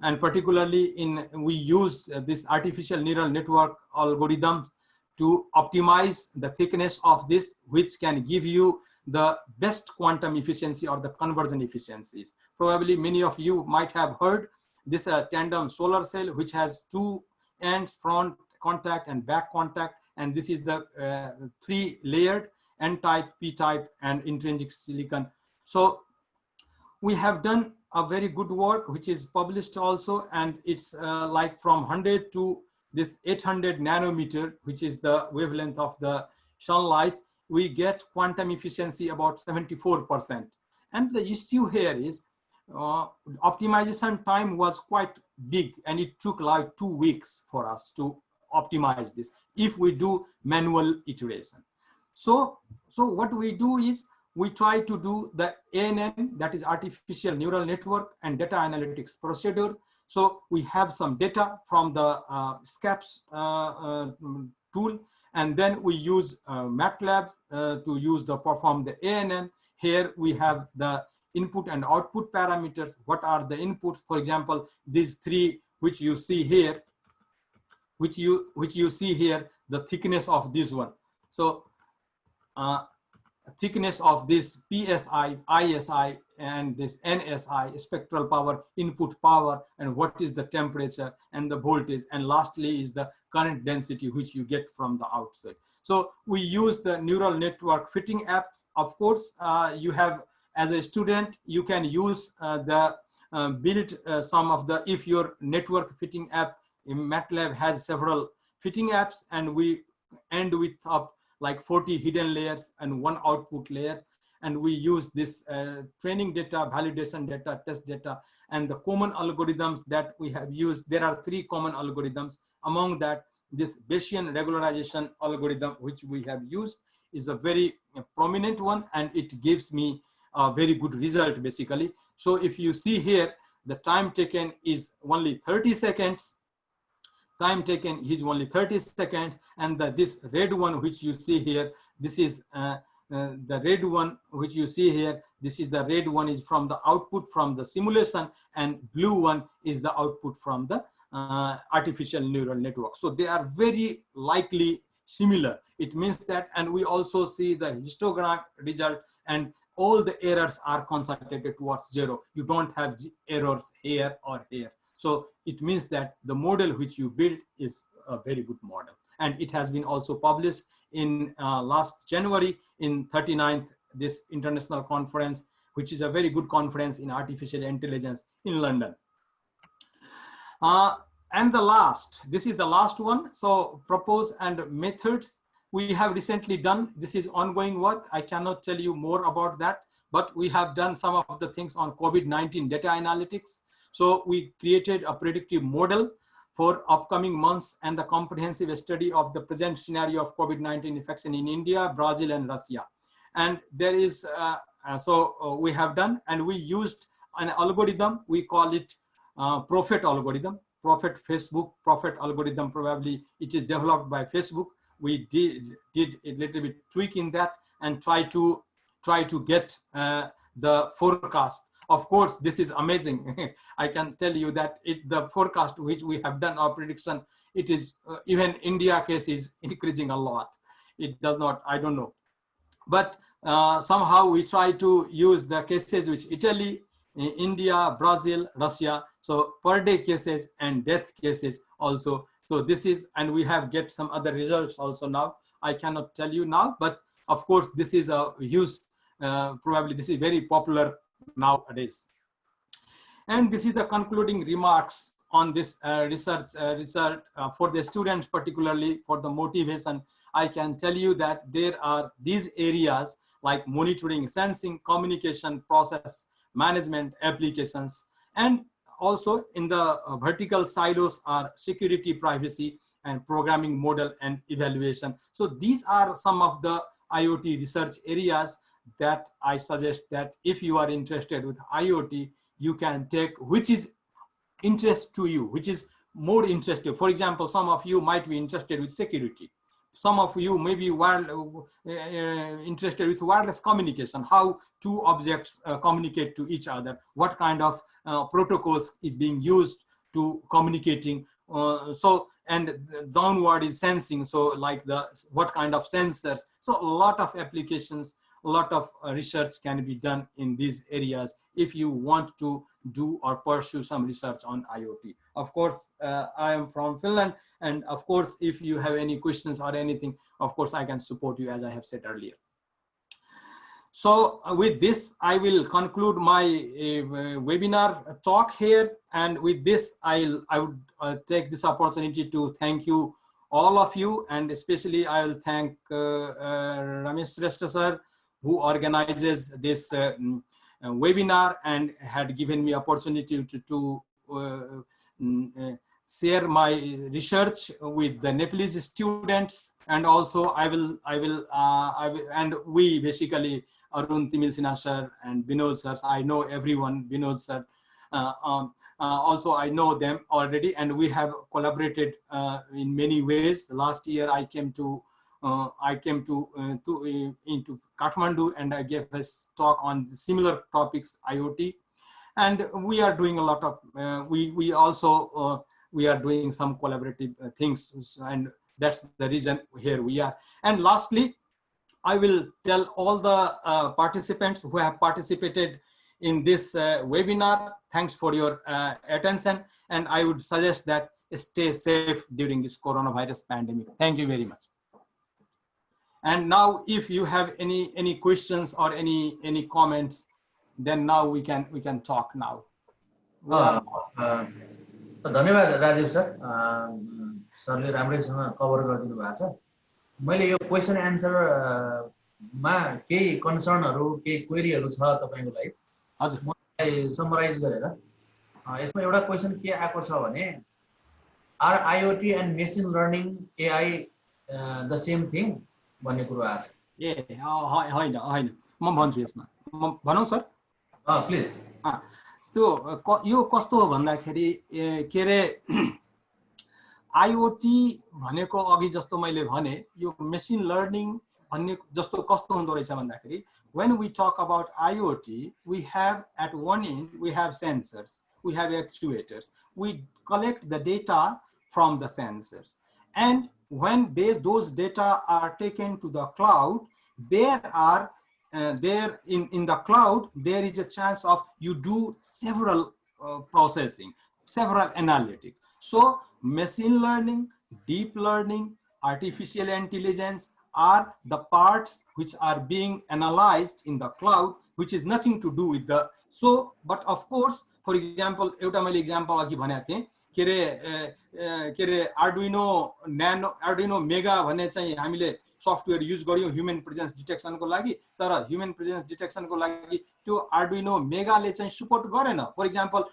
and particularly we used this artificial neural network algorithm to optimize the thickness of this, which can give you the best quantum efficiency or the conversion efficiencies. Probably many of you might have heard this tandem solar cell, which has two ends, front contact and back contact, and this is the 3-layered N-type, P-type, and intrinsic silicon. So we have done a very good work, which is published also, and it's like from 100 to this 800 nanometer, which is the wavelength of the sunlight. We get quantum efficiency about 74%. And the issue here is optimization time was quite big, and it took like 2 weeks for us to optimize this if we do manual iteration. So what we do is we try to do the ANN, that is artificial neural network, and data analytics procedure. So we have some data from the SCAPS tool, and then we use MATLAB to perform the ANN. Here we have the input and output parameters. What are the inputs? For example, these three, which you see here, which you see here, the thickness of this one. So thickness of this PSI, ISI, and this NSI, spectral power, input power, and what is the temperature and the voltage, and lastly is the current density, which you get from the outside. So we use the neural network fitting app. Of course, you have, as a student, you can use build some of the, if your network fitting app in MATLAB has several fitting apps, and we end with up like 40 hidden layers and 1 output layer. And we use this training data, validation data, test data, and the common algorithms that we have used. There are 3 common algorithms. Among that, this Bayesian regularization algorithm, which we have used, is a very prominent one, and it gives me a very good result basically. So if you see here, the time taken is only 30 seconds. Time taken is only 30 seconds, and this red one, which you see here, this is the red one, which you see here. This is the red one is from the output from the simulation, and blue one is the output from the artificial neural network. So they are very likely similar. It means that, and we also see the histogram result, and all the errors are concentrated towards 0. You don't have errors here or here. So it means that the model which you build is a very good model. And it has been also published in last January in 39th, this international conference, which is a very good conference in artificial intelligence in London. And the last, this is the last one. So propose and methods we have recently done. This is ongoing work. I cannot tell you more about that, but we have done some of the things on COVID-19 data analytics. So we created a predictive model for upcoming months and the comprehensive study of the present scenario of COVID-19 infection in India, Brazil, and Russia. And there is, we have done, and we used an algorithm. We call it Prophet algorithm, Facebook Prophet algorithm. Probably it is developed by Facebook. We did a little bit tweak in that and try to get the forecast. Of course, this is amazing. I can tell you that the forecast which we have done, our prediction, it is even India case is increasing a lot. It does not, I don't know. But somehow we try to use the cases which Italy, India, Brazil, Russia, so per day cases and death cases also. So this is, and we have get some other results also now. I cannot tell you now, but of course this is a huge, probably this is very popular nowadays. And this is the concluding remarks on this research for the students, particularly for the motivation. I can tell you that there are these areas like monitoring, sensing, communication, process management, applications, and also in the vertical silos are security, privacy, and programming model and evaluation. So these are some of the IoT research areas that I suggest that if you are interested with IoT, you can take which is interest to you, which is more interested. For example, some of you might be interested with security. Some of you may be interested with wireless communication, how two objects communicate to each other, what kind of protocols is being used to communicating. And downward is sensing, so like what kind of sensors. So a lot of applications, a lot of research can be done in these areas if you want to do or pursue some research on IoT. Of course, I am from Finland, and of course, if you have any questions or anything, of course, I can support you as I have said earlier. So with this, I will conclude my webinar talk here. And with this, I would take this opportunity to thank you, all of you, and especially I will thank Ramesh Shrestha sir, who organizes this webinar and had given me opportunity to share my research with the Nepalese students. And also and we basically, Arun Timil Sinha sir and Vinod sir, I know everyone, Vinod sir, also I know them already, and we have collaborated in many ways. Last year I came to into Kathmandu, and I gave a talk on similar topics, IoT, and we are doing a lot of we also we are doing some collaborative things, and that's the reason here we are. And lastly, I will tell all the participants who have participated in this webinar, thanks for your attention, and I would suggest that stay safe during this coronavirus pandemic. Thank you very much. And now, if you have any questions or any comments, then now we can talk now. धन्यवाद Rajiv sir, सरले राम्रैसँग cover गरिदिनु भएको छ। मैले यो question एन्सरमा केही कन्सर्नहरु, केही क्वेरीहरु छ तपाईको लागि। हजुर, मलाई समराइज गरेर यसमा एउटा क्वेसन के आएको छ भने, are IoT and machine learning AI the same thing भन्ने कुरा आछ। ए हैन म भन्छु यसमा, भनौं सर। प्लिज। यो कस्तो हो भन्दाखेरि के रे, IoT भनेको अघि जस्तो मैले भने, यो मेसिन लर्निङ भन्ने जस्तो कस्तो हुँदो रहेछ भन्दाखेरि, when we talk about IoT, we have at one end we have sensors, we have actuators, we collect the data from the sensors, and when those data are taken to the cloud, there are there in the cloud, there is a chance of you do several processing, several analytics. So machine learning, deep learning, artificial intelligence are the parts which are being analyzed in the cloud, which is nothing to do with the, so, but of course, for example, एउटा मैले example अघि भनेको थिएँ, के रे Arduino Mega भन्ने चाहिँ हामीले सफ्टवेयर युज गर्यौं ह्युमन प्रेजेन्स डिटेक्सन को लागि, तर ह्युमन प्रेजेन्स डिटेक्सन को लागि त्यो Arduino Mega ले चाहिँ सपोर्ट गरेन. For example,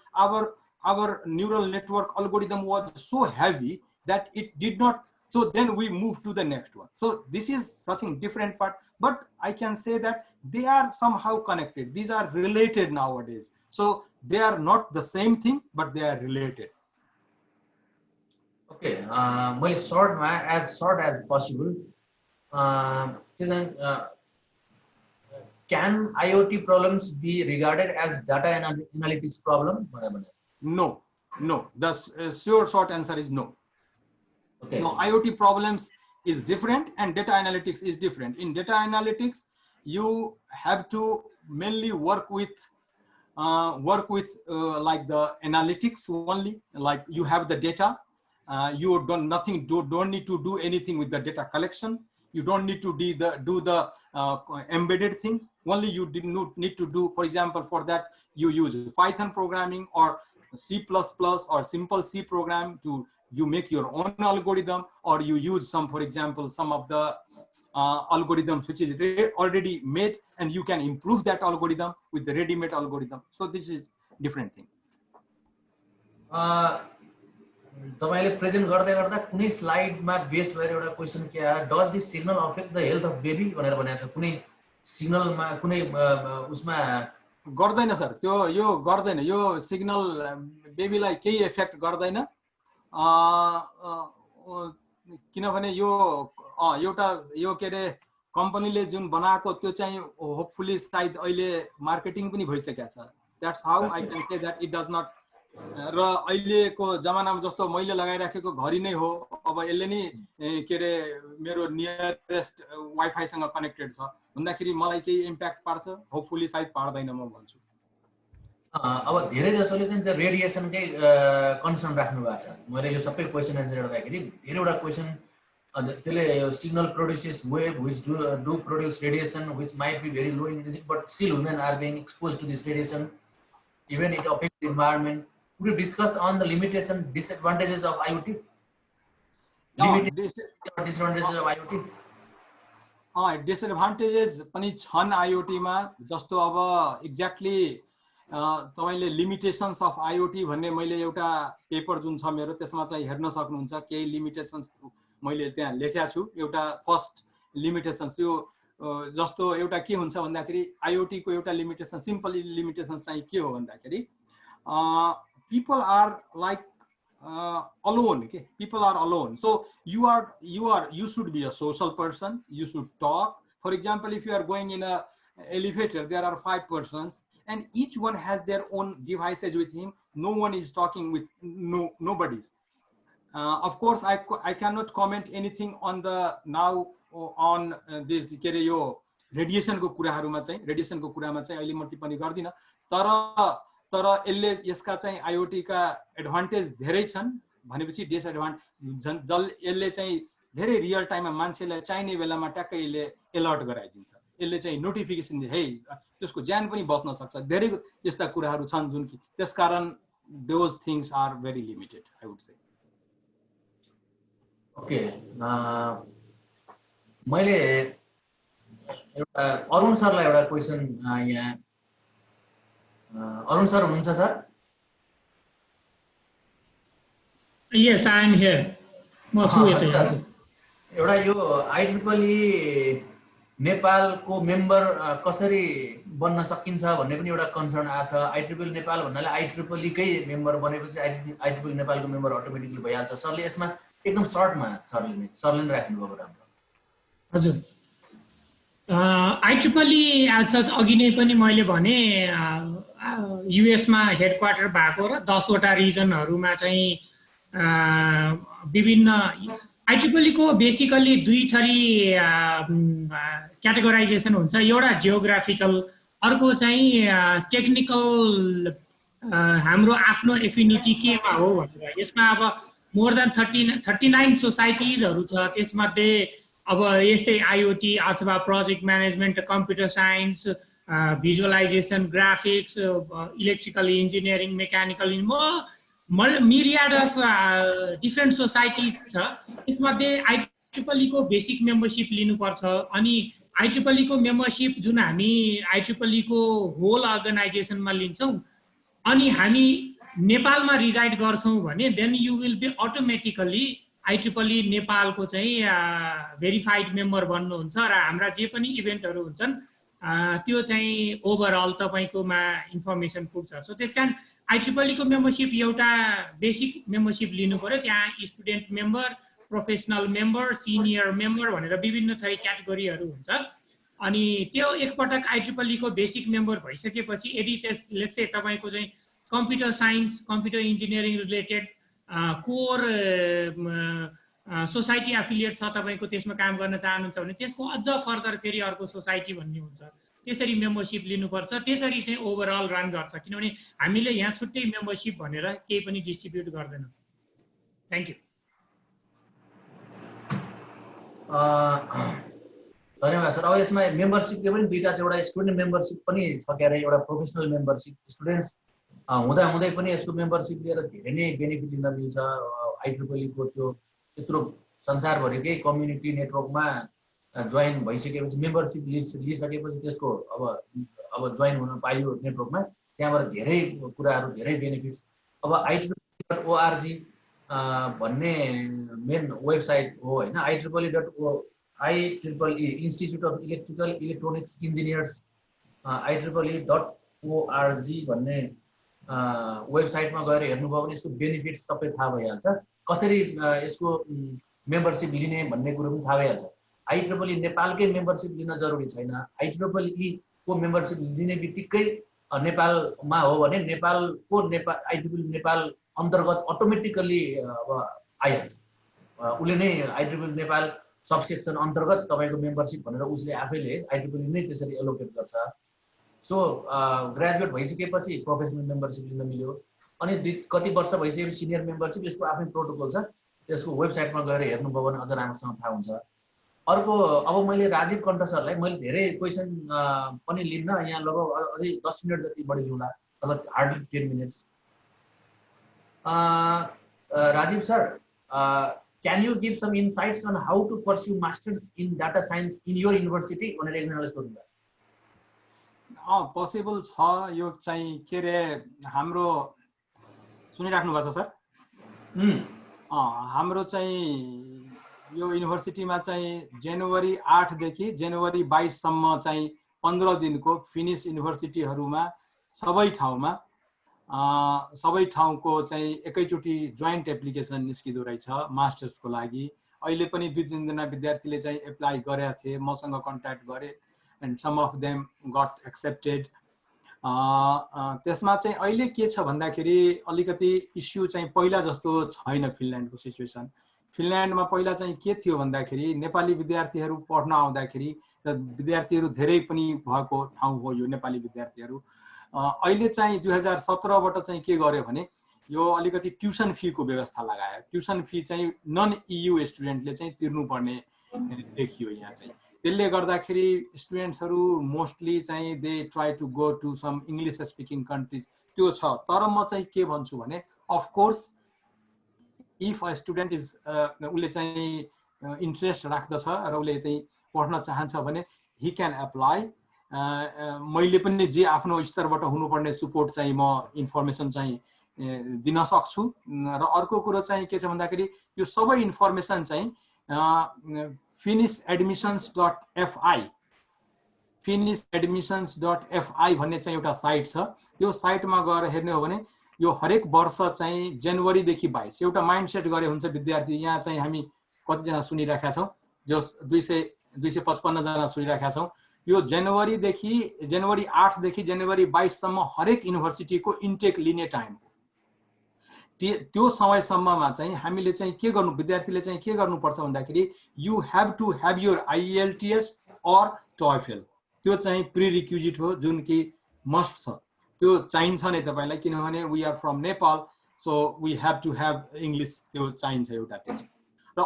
our neural network algorithm was so heavy that it did not, so then we move to the next one. So this is something different part, but I can say that they are somehow connected. These are related nowadays. So they are not the same thing, but they are related. Okay, well, as short as possible. Can IoT problems be regarded as data analytics problem? No. The short answer is no. Okay. No, IoT problems is different and data analytics is different. In data analytics, you have to mainly work with like the analytics only. Like you have the data, you don't need to do anything with the data collection. You don't need to do the embedded things. Only you did not need to do, for example, for that you use Python programming or C++ or simple C program to you make your own algorithm, or you use some, for example, some of the algorithms which is already made, and you can improve that algorithm with the ready-made algorithm. So this is different thing. तपाईले present गर्दै गर्दा कुनै स्लाइडमा base गरेर एउटा question के आयो, does this signal affect the health of baby भनेर भनेको छ. कुनै सिग्नलमा कुनै उसमा गर्दैन सर, त्यो यो गर्दैन, यो सिग्नल बेबीलाई केही इफेक्ट गर्दैन. किनभने यो एउटा यो के रे कम्पनीले जुन बनाएको त्यो चाहिँ होपफुली सायद अहिले मार्केटिङ पनि भइसकेको छ. That's how I can say that it does not. र अहिलेको जमानामा जस्तो मैले लगाइराखेको घडी नै हो, अब यसले नि के रे मेरो नियरेस्ट वाइफाईसँग कनेक्टेड छ भन्दाखेरि मलाई केही इम्प्याक्ट पार्छ? होपफुली सायद पार्दैन म भन्छु. अब धेरै जसोले चाहिँ त्यो रेडिएसनकै कन्सर्न राख्नु भएको छ. मैले यो सबै क्वेशन एन्सर गर्दाखेरि धेरैवटा क्वेशन त्यसले signal produces wave which do produce radiation which might be very low in energy but still women are being exposed to this radiation, even it affects the environment. Could you discuss on the limitation, disadvantages of IoT? Disadvantages of IoT? Disadvantages पनि छन् IoT मा. जस्तो अब exactly तपाईले limitations of IoT भन्ने मैले एउटा paper जुन छ मेरो त्यसमा चाहिँ हेर्न सक्नुहुन्छ. केही लिमिटेशन्स मैले त्यहाँ लेखेको छु. एउटा फर्स्ट लिमिटेशन्स यो जस्तो एउटा के हुन्छ भन्दाखेरि IoT को एउटा लिमिटेशन, सिम्पल लिमिटेशन्स चाहिँ के हो भन्दाखेरि people are like alone. Okay, people are alone. So you should be a social person. You should talk. For example, if you are going in a elevator, there are 5 persons, and each one has their own devices with him. No one is talking with nobody's. Of course, I cannot comment anything on the now on this के रे यो radiation को कुराहरुमा चाहिँ अहिले म टिप्पणी गर्दिन. तर यसले यसका चाहिँ IoT का एडभान्टेज धेरै छन् भनेपछि डिसएडभान्टेज यसले चाहिँ धेरै रियल टाइममा मान्छेलाई चाहिने बेलामा ट्याक्कै यसले अलर्ट गराइदिन्छ. यसले चाहिँ नोटिफिकेसन हे त्यसको ज्यान पनि बच्न सक्छ. धेरै यस्ता कुराहरु छन् जुन कि त्यसकारण those things are very limited, I would say. Okay, मैले एउटा अरुण सरलाई एउटा क्वेशन यहाँ अरुण सर हुनुहुन्छ sir? Yes, I am here. एउटा यो IEEE नेपालको मेम्बर कसरी बन्न सकिन्छ भन्ने पनि एउटा कन्सर्न आछ. IEEE नेपाल भन्नाले IEEE कै मेम्बर बनेपछि IEEE नेपालको मेम्बर अटोमेटिकली भइहाल्छ. सरले यसमा एकदम सर्टमा सरले नै राख्नु भएको राम्रो. हजुर, IEEE एज सच अघि नै पनि मैले भने US मा हेडक्वार्टर भएको र 10 वटा रिजनहरुमा चाहिँ विभिन्न IEEE को बेसिकली दुई थरी क्याटेगोराइजेसन हुन्छ एउटा जियोग्राफिकल अर्को चाहिँ टेक्निकल हाम्रो आफ्नो एफिनिटी केमा हो भनेर यसमा अब मोर देन 39 सोसाइटिजहरू छ त्यसमध्ये अब यस्तै आईओटी अथवा project management computer science visualisation graphics electrical engineering mechanical myriad of different societies छ त्यसमध्ये IEEE को बेसिक मेम्बरशिप लिनुपर्छ अनि IEEE को मेम्बरशिप जुन हामी IEEE को होल अर्गनाइजेसनमा लिन्छौं अनि हामी नेपालमा रिजाइड गर्छौं भने then you will be automatically IEEE नेपालको चाहिँ भेरिफाइड मेम्बर बन्नुहुन्छ र हाम्रा जे पनि इभेन्टहरू हुन्छन् त्यो चाहिँ ओभरअल तपाईकोमा इन्फर्मेसन पुग्छ सो त्यसकारण IEEE को मेम्बरशिप एउटा बेसिक मेम्बरशिप लिनु पर्यो त्यहाँ student member professional member senior member भनेर विभिन्न थरी क्याटेगोरीहरू हुन्छ अनि त्यो एकपटक IEEE को बेसिक मेम्बर भइसकेपछि यदि लेट्स से तपाईको चाहिँ computer science computer engineering related core society affiliate छ तपाईको त्यसमा काम गर्न चाहनुहुन्छ भने त्यसको अझ फर्दर फेरि अर्को सोसाइटी भन्ने हुन्छ त्यसरी मेम्बरशिप लिनुपर्छ त्यसरी चाहिँ ओभरअल रन गर्छ किनभने हामीले यहाँ छुट्टै मेम्बरशिप भनेर केही पनि डिस्ट्रिब्युट गर्दैनौं थ्यांक यू धन्यवाद सर अब यसमा मेम्बरशिपले पनि दुईटा छ एउटा स्टुडेन्ट मेम्बरशिप पनि छ क्यारे एउटा प्रोफेसनल मेम्बरशिप स्टुडेन्ट्स हुँदा हुँदै पनि यसको मेम्बरशिप लिएर धेरै नै बेनिफिट लिन मिल्छ IEEE को त्यो यत्रो संसारभरिकै कम्युनिटी नेटवर्कमा जोइन भइसकेपछि मेम्बरशिप लिइसकेपछि त्यसको अब जोइन हुन पाइयो नेटवर्कमा त्यहाँबाट धेरै कुराहरू धेरै बेनिफिट्स अब IEEE.org भन्ने मेन वेबसाइट हो हैन IEEE institute of electrical electronics engineers IEEE.org भन्ने वेबसाइटमा गएर हेर्नुभयो भने यसको बेनिफिट्स सबै थाहा भइहाल्छ कसरी यसको मेम्बरशिप लिने भन्ने कुरो पनि थाहा भइहाल्छ IEEE नेपालकै मेम्बरशिप लिन जरुरी छैन IEEE को मेम्बरशिप लिने बित्तिकै नेपालमा हो भने नेपालको IEEE नेपाल अन्तर्गत अटोमेटिकली अब आइहाल्छ उले नै IEEE नेपाल सबसेक्सन अन्तर्गत तपाईको मेम्बरशिप भनेर उसले आफैले IEEE नै त्यसरी एलोकेट गर्छ सो ग्रेजुएट भइसकेपछि प्रोफेसनल मेम्बरशिप लिन मिल्यो अनि कति वर्ष भइसकेपछि सिनियर मेम्बरशिप यसको आफ्नै प्रोटोकल छ त्यसको वेबसाइटमा गएर हेर्नुभयो भने अझ राम्रोसँग थाहा हुन्छ अर्को अब मैले राजीव कण्ठ सरलाई मैले धेरै क्वेशन पनि लिन्न यहाँ लगभग अझै 10 मिनेट जति बढी लिउँला अब hardly 10 minutes Rajeev sir can you give some insights on how to pursue masters in data science in your university भनेर एकजनाले सोध्नुभयो पोसिबल छ यो चाहिँ के रे हाम्रो सुनिराख्नु भएको छ सर हाम्रो चाहिँ यो युनिभर्सिटीमा चाहिँ जनवरी 8 देखि जनवरी 22 सम्म चाहिँ 15 दिनको फिनिश युनिभर्सिटीहरुमा सबै ठाउँको चाहिँ एकैचोटी जोइन्ट एप्लिकेसन निस्किदो रहेछ मास्टर्सको लागि अहिले पनि 2-3 जना विद्यार्थीले चाहिँ एप्लाई गरेका थिए मसँग कन्ट्याक्ट गरे and some of them got accepted त्यसमा चाहिँ अहिले के छ भन्दाखेरि अलिकति इश्यू चाहिँ पहिला जस्तो छैन फिनल्यान्डको सिचुएसन फिनल्यान्डमा पहिला चाहिँ के थियो भन्दाखेरि नेपाली विद्यार्थीहरू पढ्न आउँदाखेरि र विद्यार्थीहरू धेरै पनि भएको ठाउँ हो यो नेपाली विद्यार्थीहरू अहिले चाहिँ 2017 बाट चाहिँ के गर्यो भने यो अलिकति ट्युसन फी को व्यवस्था लगायो ट्युसन फी चाहिँ नन EU स्टुडेन्टले चाहिँ तिर्नुपर्ने देखियो यहाँ चाहिँ त्यसले गर्दाखेरि स्टुडेन्ट्सहरू मोस्टली चाहिँ they try to go to some English speaking countries त्यो छ तर म चाहिँ के भन्छु भने of course if a student is उले चाहिँ इन्ट्रेस्ट राख्दछ र उले चाहिँ पढ्न चाहन्छ भने ही क्यान एप्लाई मैले पनि जे आफ्नो स्तरबाट हुनुपर्ने सपोर्ट चाहिँ म इन्फर्मेसन चाहिँ दिन सक्छु र अर्को कुरो चाहिँ के छ भन्दाखेरि यो सबै इन्फर्मेसन चाहिँ finishadmissions.fi भन्ने चाहिँ एउटा साइट छ त्यो साइटमा गएर हेर्ने हो भने यो हरेक वर्ष चाहिँ जनवरी देखि 22 एउटा माइन्डसेट गरे हुन्छ विद्यार्थी यहाँ चाहिँ हामी कति जना सुनिराखेका छौं जो 255 जना सुनिराखेका छौं यो जनवरी 8 देखि जनवरी 22 सम्म हरेक युनिभर्सिटीको इन्टेक लिने टाइम हो त्यो समयसम्ममा चाहिँ हामीले चाहिँ के गर्नु विद्यार्थीले चाहिँ के गर्नुपर्छ भन्दाखेरि you have to have your IELTS or TOEFL त्यो चाहिँ प्रिरिक्विजिट हो जुन कि मस्ट छ त्यो चाहिन्छ नै तपाईलाई किनभने we are from Nepal so we have to have English त्यो चाहिन्छ एउटा टेस्ट र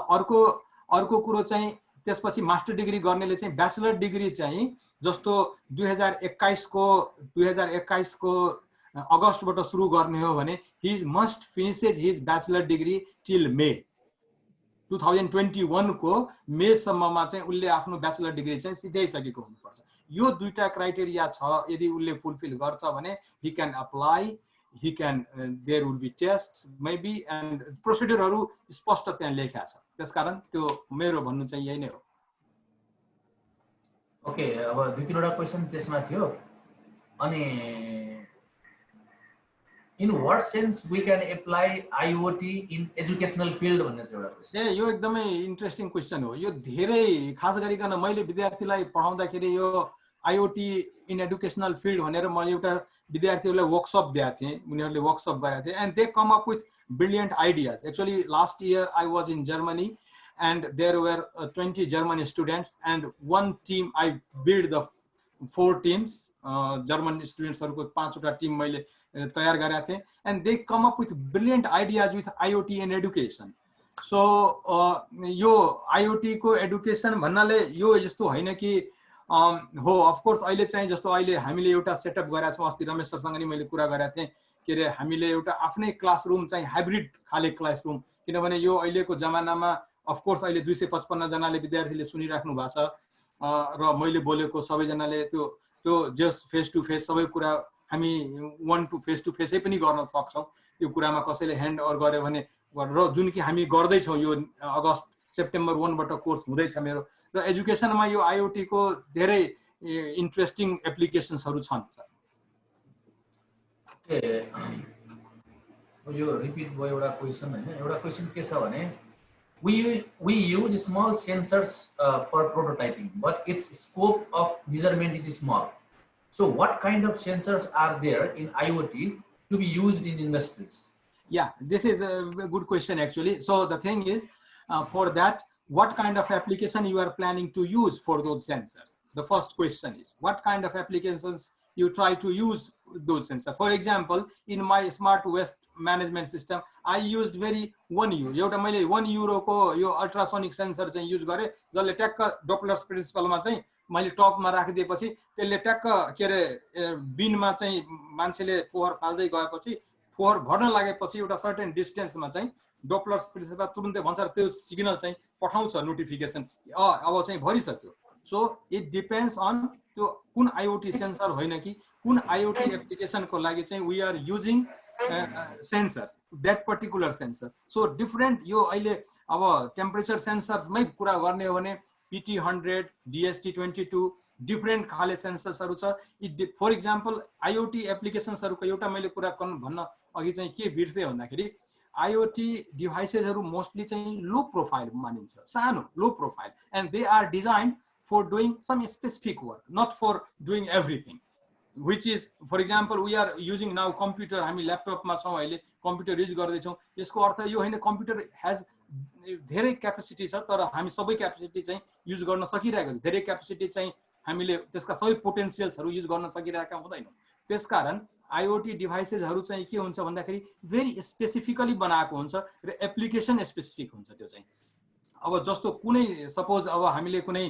अर्को कुरो चाहिँ त्यसपछि मास्टर डिग्री गर्नेले चाहिँ ब्याचलर डिग्री चाहिँ जस्तो 2021 को अगस्तबाट सुरु गर्ने हो भने he must finishes his bachelor degree till May 2021 को मे सम्ममा चाहिँ उले आफ्नो ब्याचलर डिग्री चाहिँ सिधाइसकेको हुनुपर्छ यो दुईटा क्राइटेरिया छ यदि उले फुलफिल गर्छ भने he can apply he can there will be tests maybe and प्रोसिड्युरहरु स्पष्ट त्यहाँ लेखेको छ त्यसकारण त्यो मेरो भन्नु चाहिँ यही नै हो ओके अब दुई तीनवटा क्वेशन त्यसमा थियो अनि in what sense we can apply IoT in educational field भन्ने चाहिँ एउटा क्वेशन यो एकदमै इन्ट्रेस्टिङ क्वेशन हो यो धेरै खास गरिकन मैले विद्यार्थीलाई पढाउँदाखेरि यो IoT इन एडुकेशनल फिल्ड भनेर मैले एउटा विद्यार्थीहरूलाई वर्कशप दिएको थिएँ उनीहरूले वर्कशप गरेका थिए and they come up with brilliant ideas actually last year I was in Germany and there were 20 German students and one team I built the 4 teams German students हरुको 5 वटा टिम मैले तयार गरेका थिए and they come up with brilliant ideas with IoT and education so yo IoT को education भन्नाले यो जस्तो हैन कि हो अफ कोर्स अहिले चाहिँ जस्तो अहिले हामीले एउटा सेटअप गरेका छौं अस्ति रमेश सरसँग नि मैले कुरा गरेका थिए के रे हामीले एउटा आफ्नै क्लासरुम चाहिँ हाइब्रिड खाले क्लासरुम किनभने यो अहिलेको जमानामा अफ कोर्स अहिले 255 जनाले विद्यार्थीले सुनिराख्नु भएको छ र मैले बोलेको सबैजनाले त्यो जस्ट फेस टु फेस सबै कुरा हामी वन टु फेसै पनि गर्न सक्छौं त्यो कुरामा कसैले ह्यान्ड ओभर गर्यो भने र जुन कि हामी गर्दै छौं यो अगस्त सेप्टेम्बर 1 बाट कोर्स हुँदैछ मेरो र एजुकेसनमा यो आईओटी को धेरै इन्ट्रेस्टिङ एप्लिकेशन्सहरु छन् सर यो रिपिट भयो एउटा क्वेशन हैन एउटा क्वेशन के छ भने we use small sensors for prototyping but its scope of measurement is small so what kind of sensors are there in IoT to be used in industries yeah this is a good question actually so the thing is for that what kind of application you are planning to use for those sensors the first question is what kind of applications you try to use those sensors for example in my smart waste management system I used very 1 euro एउटा मैले 1 euro को यो ultrasonic sensor चाहिँ use गरे जसले ट्याक्क डोप्लर प्रिन्सिपलमा चाहिँ मैले टपमा राखिदिएपछि त्यसले ट्याक्क के रे बिनमा चाहिँ मान्छेले फोहोर फाल्दै गएपछि फोहोर भर्न लागेपछि एउटा सर्टेन डिस्टेन्समा चाहिँ डोप्लर प्रिन्सिपल तुरुन्तै भन्छ त्यो सिग्नल चाहिँ पठाउँछ नोटिफिकेसन अब चाहिँ भरिसक्यो सो इट डिपेन्ड्स अन त्यो कुन आईओटी सेन्सर होइन कि कुन आईओटी एप्लिकेसन को लागि चाहिँ we are using sensors that particular sensors so different यो अहिले अब टेम्परेचर सेन्सर्स मै कुरा गर्ने हो भने PT100 DST22 डिफरेंट खाले सेन्सर्सहरु छ फर एक्जाम्पल आईओटी एप्लिकेशन्सहरुको एउटा मैले कुरा भन्न अघि चाहिँ के बिर्से भन्दाखेरि आईओटी डिभाइसेसहरु मोस्टली चाहिँ लो प्रोफाइल मानिन्छ सानो low profile and they are designed for doing some specific work not for doing everything which is for example we are using now computer हामी ल्यापटप मा छौं अहिले कम्प्युटर युज गर्दै छौं यसको अर्थ यो हैन कम्प्युटर हैज धेरै क्यापेसिटी छ तर हामी सबै क्यापेसिटी चाहिँ युज गर्न सकिरहेको छ धेरै क्यापेसिटी चाहिँ हामीले त्यसका सबै पोटेन्शियल्सहरु युज गर्न सकिरहेका हुँदैनौं त्यसकारण आईओटी डिभाइसेसहरु चाहिँ के हुन्छ भन्दाखेरि भेरी स्पेसिफिकली बनाएको हुन्छ र एप्लिकेसन स्पेसिफिक हुन्छ त्यो चाहिँ अब जस्तो कुनै सपोज अब हामीले कुनै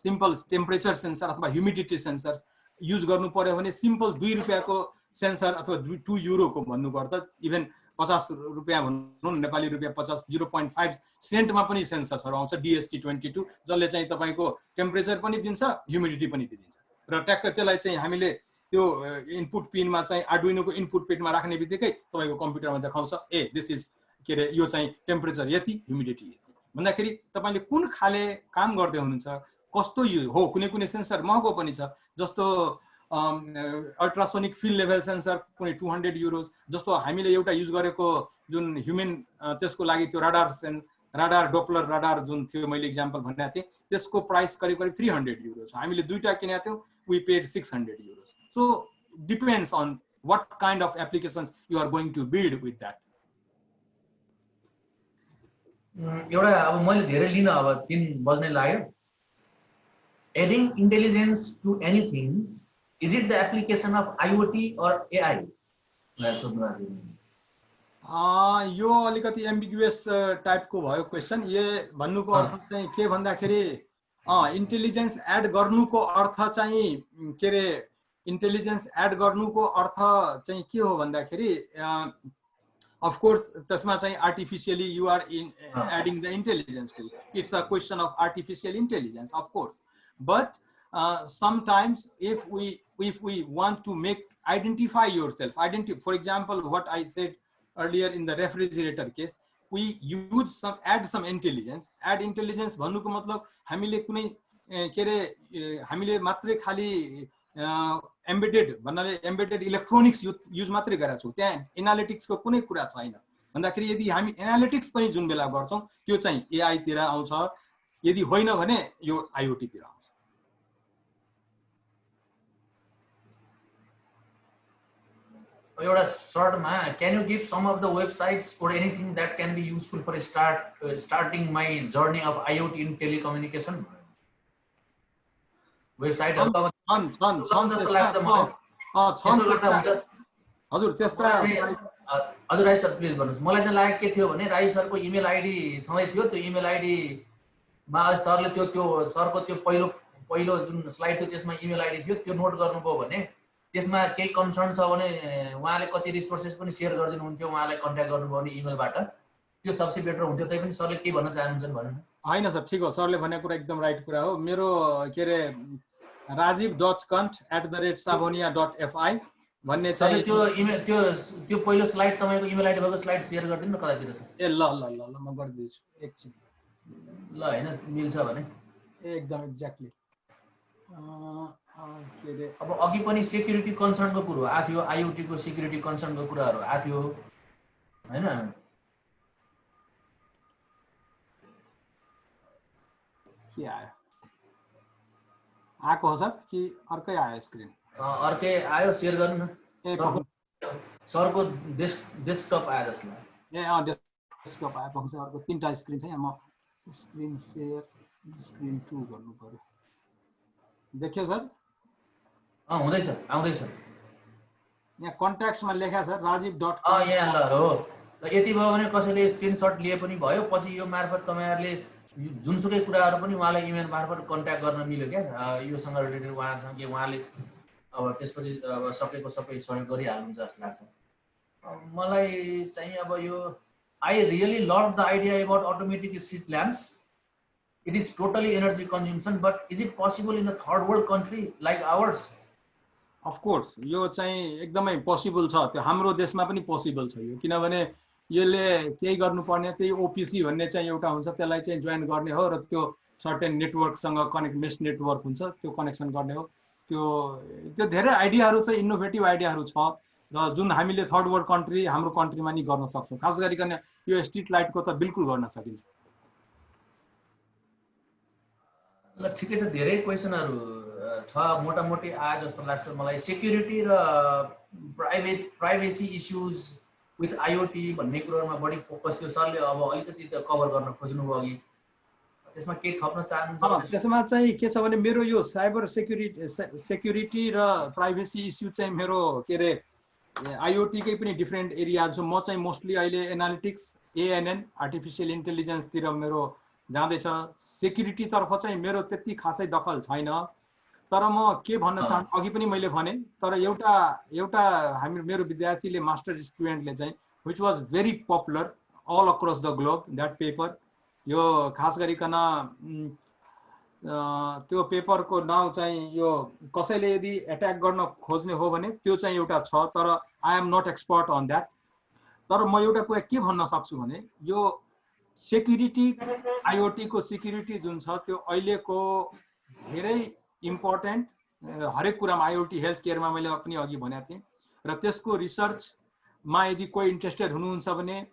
सिम्पल टेम्परेचर सेन्सर अथवा ह्युमिडिटी सेन्सर युज गर्नु पर्यो भने सिम्पल 2 रुपैयाँ को सेन्सर अथवा 2 युरो को भन्नु पर्छ इभन 50 रुपैयाँ भन्नु नेपाली रुपैयाँ 50 0.5 सेन्टमा पनि सेन्सरहरु आउँछ DST22 जसले चाहिँ तपाईको टेम्परेचर पनि दिन्छ ह्युमिडिटी पनि दिन्छ र ट्याक्क त्यसलाई चाहिँ हामीले त्यो इनपुट पिनमा चाहिँ आर्डुइनोको इनपुट पिनमा राख्ने बित्तिकै तपाईको कम्प्युटरमा देखाउँछ ए दिस इज के रे यो चाहिँ टेम्परेचर यति ह्युमिडिटी यति भन्दाखेरि तपाईले कुन खाले काम गर्दै हुनुहुन्छ कस्तो हो कुनै सेन्सर महँगो पनि छ जस्तो अल्ट्रासोनिक फिल्ड लेभल सेन्सर कुनै 200 युरोज जस्तो हामीले एउटा युज गरेको जुन ह्युमन त्यसको लागि त्यो राडार डोप्लर राडार जुन थियो मैले एक्जाम्पल भनेको थिए त्यसको प्राइस करिब 300 युरो छ हामीले दुईटा किनेका थियौ we paid 600 euros so depends on what kind of applications you are going to build with that एउटा अब मैले धेरै लिन अब 3 बज्ने लाग्यो adding intelligence to anything, is it the application of IoT or AI? यो अलिकति एम्बिगुअस टाइपको भयो क्वेसन। यो भन्नुको अर्थ चाहिँ के भन्दाखेरि इन्टेलिजेन्स एड गर्नुको अर्थ चाहिँ के रे इन्टेलिजेन्स एड गर्नुको अर्थ चाहिँ के हो भन्दाखेरि of course त्यसमा चाहिँ artificially you are adding the intelligence to it. It's a question of artificial intelligence, of course, but sometimes if we want to identify yourself, for example what I said earlier in the refrigerator case, we use add some intelligence. Add intelligence भन्नुको मतलब हामीले कुनै के रे हामीले मात्रै खाली embedded भन्नाले एम्बेडेड इलेक्ट्रोनिक्स युज मात्रै गरेका छौं, त्यहाँ एनालिटिक्सको कुनै कुरा छैन भन्दाखेरि यदि हामी एनालिटिक्स पनि जुन बेला गर्छौं त्यो चाहिँ एआई तिर आउँछ, यदि होइन भने यो आईओटी तिर आउँछ। एउटा सर्टमा can you give some of the websites or anything that can be useful for starting my journey of IoT in telecommunication? Website हजुर त्यस्ता हजुर राई सर प्लिज भन्नुस्। मलाई चाहिँ लागेको के थियो भने राई सरको इमेल आईडी छँदै थियो, त्यो इमेल आईडी मा सरले त्यो सरको त्यो पहिलो जुन स्लाइड थियो त्यसमा इमेल आईडी थियो, त्यो नोट गर्नुभयो भने त्यसमा केही कन्सर्न छ भने उहाँले कति रिसोर्सेस पनि शेयर गरिदिनु हुन्थ्यो, उहाँलाई कन्ट्याक्ट गर्नुभयो भने इमेलबाट त्यो सबसे बेटर हुन्थ्यो। तै पनि सरले के भन्न चाहनुहुन्छ भन्नु। हैन सर ठीक हो, सरले भनेको कुरा एकदम राइट कुरा हो। मेरो के रे rajiv.kant@savonia.fi भन्ने चाहिँ त्यो इमेल त्यो पहिलो स्लाइड तपाईको इमेल आईडी भएको स्लाइड शेयर गरिदिनु न कतातिर छ। ए ल ल ल ल म गरिदिन्छु एकछिन ल हैन मिल्छ भने एकदम एक्ज्याक्टली के रे अब अघि पनि सेक्युरिटी कन्सर्नको कुरा आथ्यो, आईओटी को सेक्युरिटी कन्सर्नको कुराहरु आथ्यो हैन। के आयो आको हो सर कि अर्कै आयो स्क्रिन? अर्कै आयो, शेयर गर्नु न। सरको डेस्कटप आयो जस्तो लाग्यो। ए डेस्कटप आयो पक्ष अर्को तीनटा स्क्रिन छ यहाँ। म स्क्रिन शेयर स्क्रिन 2 गर्नु पर्यो। देख्यो सर? हुँदैछ आउँदैछ। यहाँ कन्ट्याक्ट्समा लेखा छ rajiv. यहाँ ल हो। यति भयो भने कसैले स्क्रिनशट लिए पनि भयो, पछि यो मार्फत तपाईहरुले जुनसुकै कुराहरु पनि उहाँलाई इमेल मार्फत कन्ट्याक्ट गर्न मिल्यो क्या, योसँग रिलेटेड उहाँसँग के उहाँले अब त्यसपछि अब सकेको सबै सहयोग गरिहाल्नुहुन्छ जस्तो लाग्छ मलाई चाहिँ। अब यो I really love the idea about automatic street lamps. It is totally energy consumption, but is it possible in the third world country like ours? Of course यो चाहिँ एकदमै पोसिबल छ, त्यो हाम्रो देशमा पनि पोसिबल छ यो, किनभने यसले केही गर्नुपर्ने त्यही ओपीसी भन्ने चाहिँ एउटा हुन्छ, त्यसलाई चाहिँ जोइन गर्ने हो र त्यो सर्टेन नेटवर्कसँग कनेक्ट मेस नेटवर्क हुन्छ त्यो कनेक्सन गर्ने हो। त्यो धेरै आइडियाहरू चाहिँ इनोभेटिभ आइडियाहरू छ र जुन हामीले थर्ड वर्ल्ड कन्ट्री हाम्रो कन्ट्रीमा नि गर्न सक्छौँ। खास गरिकन यो स्ट्रीट लाइटको त बिल्कुल गर्न सकिन्छ। ल ठिकै छ, धेरै क्वेसनहरू छ, मोटामोटी आए जस्तो लाग्छ मलाई। सेक्युरिटी र प्राइभेसी इस्युज विथ आईओटी भन्ने कुरामा बढी फोकस थियो सरले अब अलिकति त कभर गर्न खोज्नुभयो अघि, त्यसमा के थप्न चाहनुहुन्छ? त्यसमा चाहिँ के छ भने मेरो यो साइबर सेक्युरिटी र प्राइभेसी इस्यु चाहिँ मेरो के रे आईओटी कै पनि डिफरेन्ट एरियाहरु छ। म चाहिँ मोस्टली अहिले एनालिटिक्स एएनएन आर्टिफिशियल इन्टेलिजेन्स तिर मेरो जाँदैछ। सेक्युरिटी तर्फ चाहिँ मेरो त्यति खासै दखल छैन, तर म के भन्न चाहन्छु अघि पनि मैले भने, तर एउटा हामी मेरो विद्यार्थीले मास्टर स्टुडेन्टले चाहिँ which was very popular all across the globe that paper, यो खास गरिकन त्यो पेपरको नाम चाहिँ यो कसैले यदि एट्याक गर्न खोज्ने हो भने त्यो चाहिँ एउटा छ, तर I am not expert on that. तर म एउटा कुरा के भन्न सक्छु भने यो सेक्युरिटी आईओटी को सेक्युरिटी जुन छ त्यो अहिलेको धेरै इम्पोर्टेन्ट, हरेक कुरामा आईओटी हेल्थ केयरमा मैले पनि अघि भनेको थिएँ र त्यसको रिसर्चमा यदि कोही इन्ट्रेस्टेड हुनुहुन्छ भने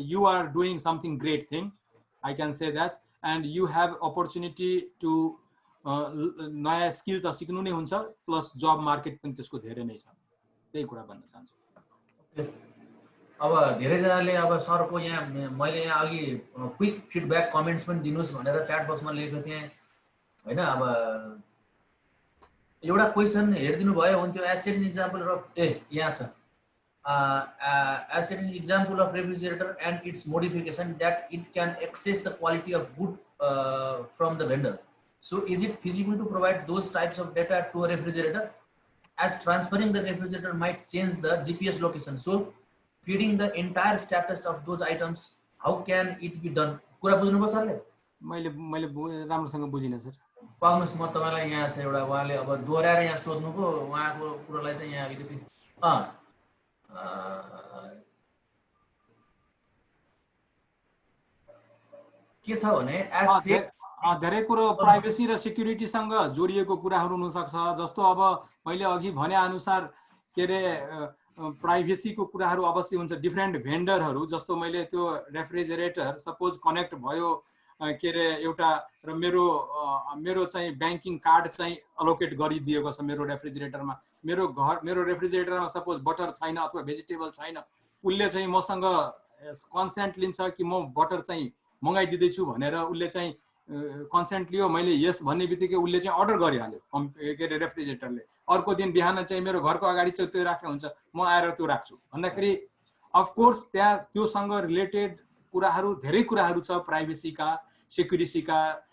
you are doing something great thing, I can say that, and you have opportunity to नयाँ स्किल त सिक्नु नै हुन्छ, प्लस जब मार्केट पनि त्यसको धेरै नै छ, त्यही कुरा भन्न चाहन्छु। अब धेरै जनाले अब सरको यहाँ मैले यहाँ अघि क्विक फिडब्याक कमेन्ट्स पनि दिनुस् भनेर च्याट बक्समा लेखेको थिएँ। हैन अब एउटा क्वेशन हेर्दिनु भयो हुन्थ्यो एसेट इन एक्जाम्पल अफ यहाँ छ asset an example of refrigerator and its modification that it can access the quality of good from the vendor. So is it feasible to provide those types of data to a refrigerator, as transferring the refrigerator might change the GPS location? So feeding the entire status of those items, how can it be done? कुरा बुझ्नुभयो सरले? मैले राम्रोसँग बुझिनँ sir. पाउनुस् म तपाईलाई यहाँ छ एउटा उहाँले अब दोहोर्याएर यहाँ सोध्नुको उहाँको कुरालाई चाहिँ यहाँ अलिकति के छ भने धेरै कुरो प्राइभेसी र सिक्युरिटीसँग जोडिएको कुराहरू हुन सक्छ। जस्तो अब मैले अघि भने अनुसार के रे प्राइभेसीको कुराहरू अवश्य हुन्छ। डिफरेन्ट भेन्डरहरू जस्तो मैले त्यो रेफ्रिजरेटर सपोज कनेक्ट भयो के रे एउटा र मेरो चाहिँ ब्याङ्किङ कार्ड चाहिँ अलोकेट गरिदिएको छ मेरो रेफ्रिजरेटरमा। मेरो रेफ्रिजरेटरमा सपोज बटर छैन अथवा भेजिटेबल छैन, उसले चाहिँ मसँग कन्सेन्ट लिन्छ कि म बटर चाहिँ मगाइदिँदैछु भनेर उसले चाहिँ कन्सेन्ट लियो। मैले यस भन्ने बित्तिकै उसले चाहिँ अर्डर गरिहाल्यो के अरे रेफ्रिजरेटरले। अर्को दिन बिहान चाहिँ मेरो घरको अगाडि चाहिँ त्यो राखेको हुन्छ, म आएर त्यो राख्छु भन्दाखेरि अफकोर्स त्यहाँ त्योसँग रिलेटेड कुराहरू धेरै कुराहरू छ, प्राइभेसीका,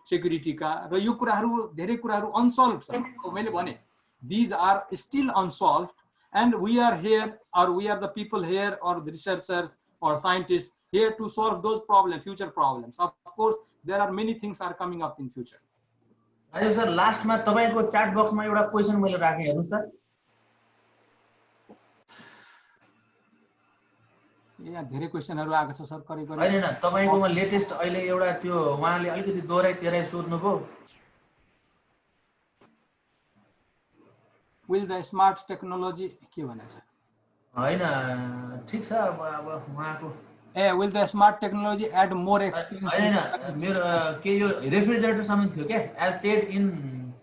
सेक्युरिटीका र यो कुराहरू धेरै कुराहरू अनसल्भ छ। मैले भने these are still unsolved and we are here, or we are the people here, or the researchers or scientists here to solve those problems, future problems. Of course there are many things are coming up in future. Rajeev sir लास्टमा तपाईको chat बक्समा एउटा question मैले राखे, हेर्नुस् त। यहाँ धेरै क्वेशनहरु आएको छ सर, करिब हैन तपाईकोमा लेटेस्ट अहिले एउटा त्यो उहाँले अलिकति दोहोऱ्याइ तेह्राइ सोध्नुभयो। Will the smart technology के भनेछ? हैन ठीक छ अब उहाँको will the smart technology add more experience? हैन मेरो के यो रेफ्रिजरेटर समेत थियो के, as said in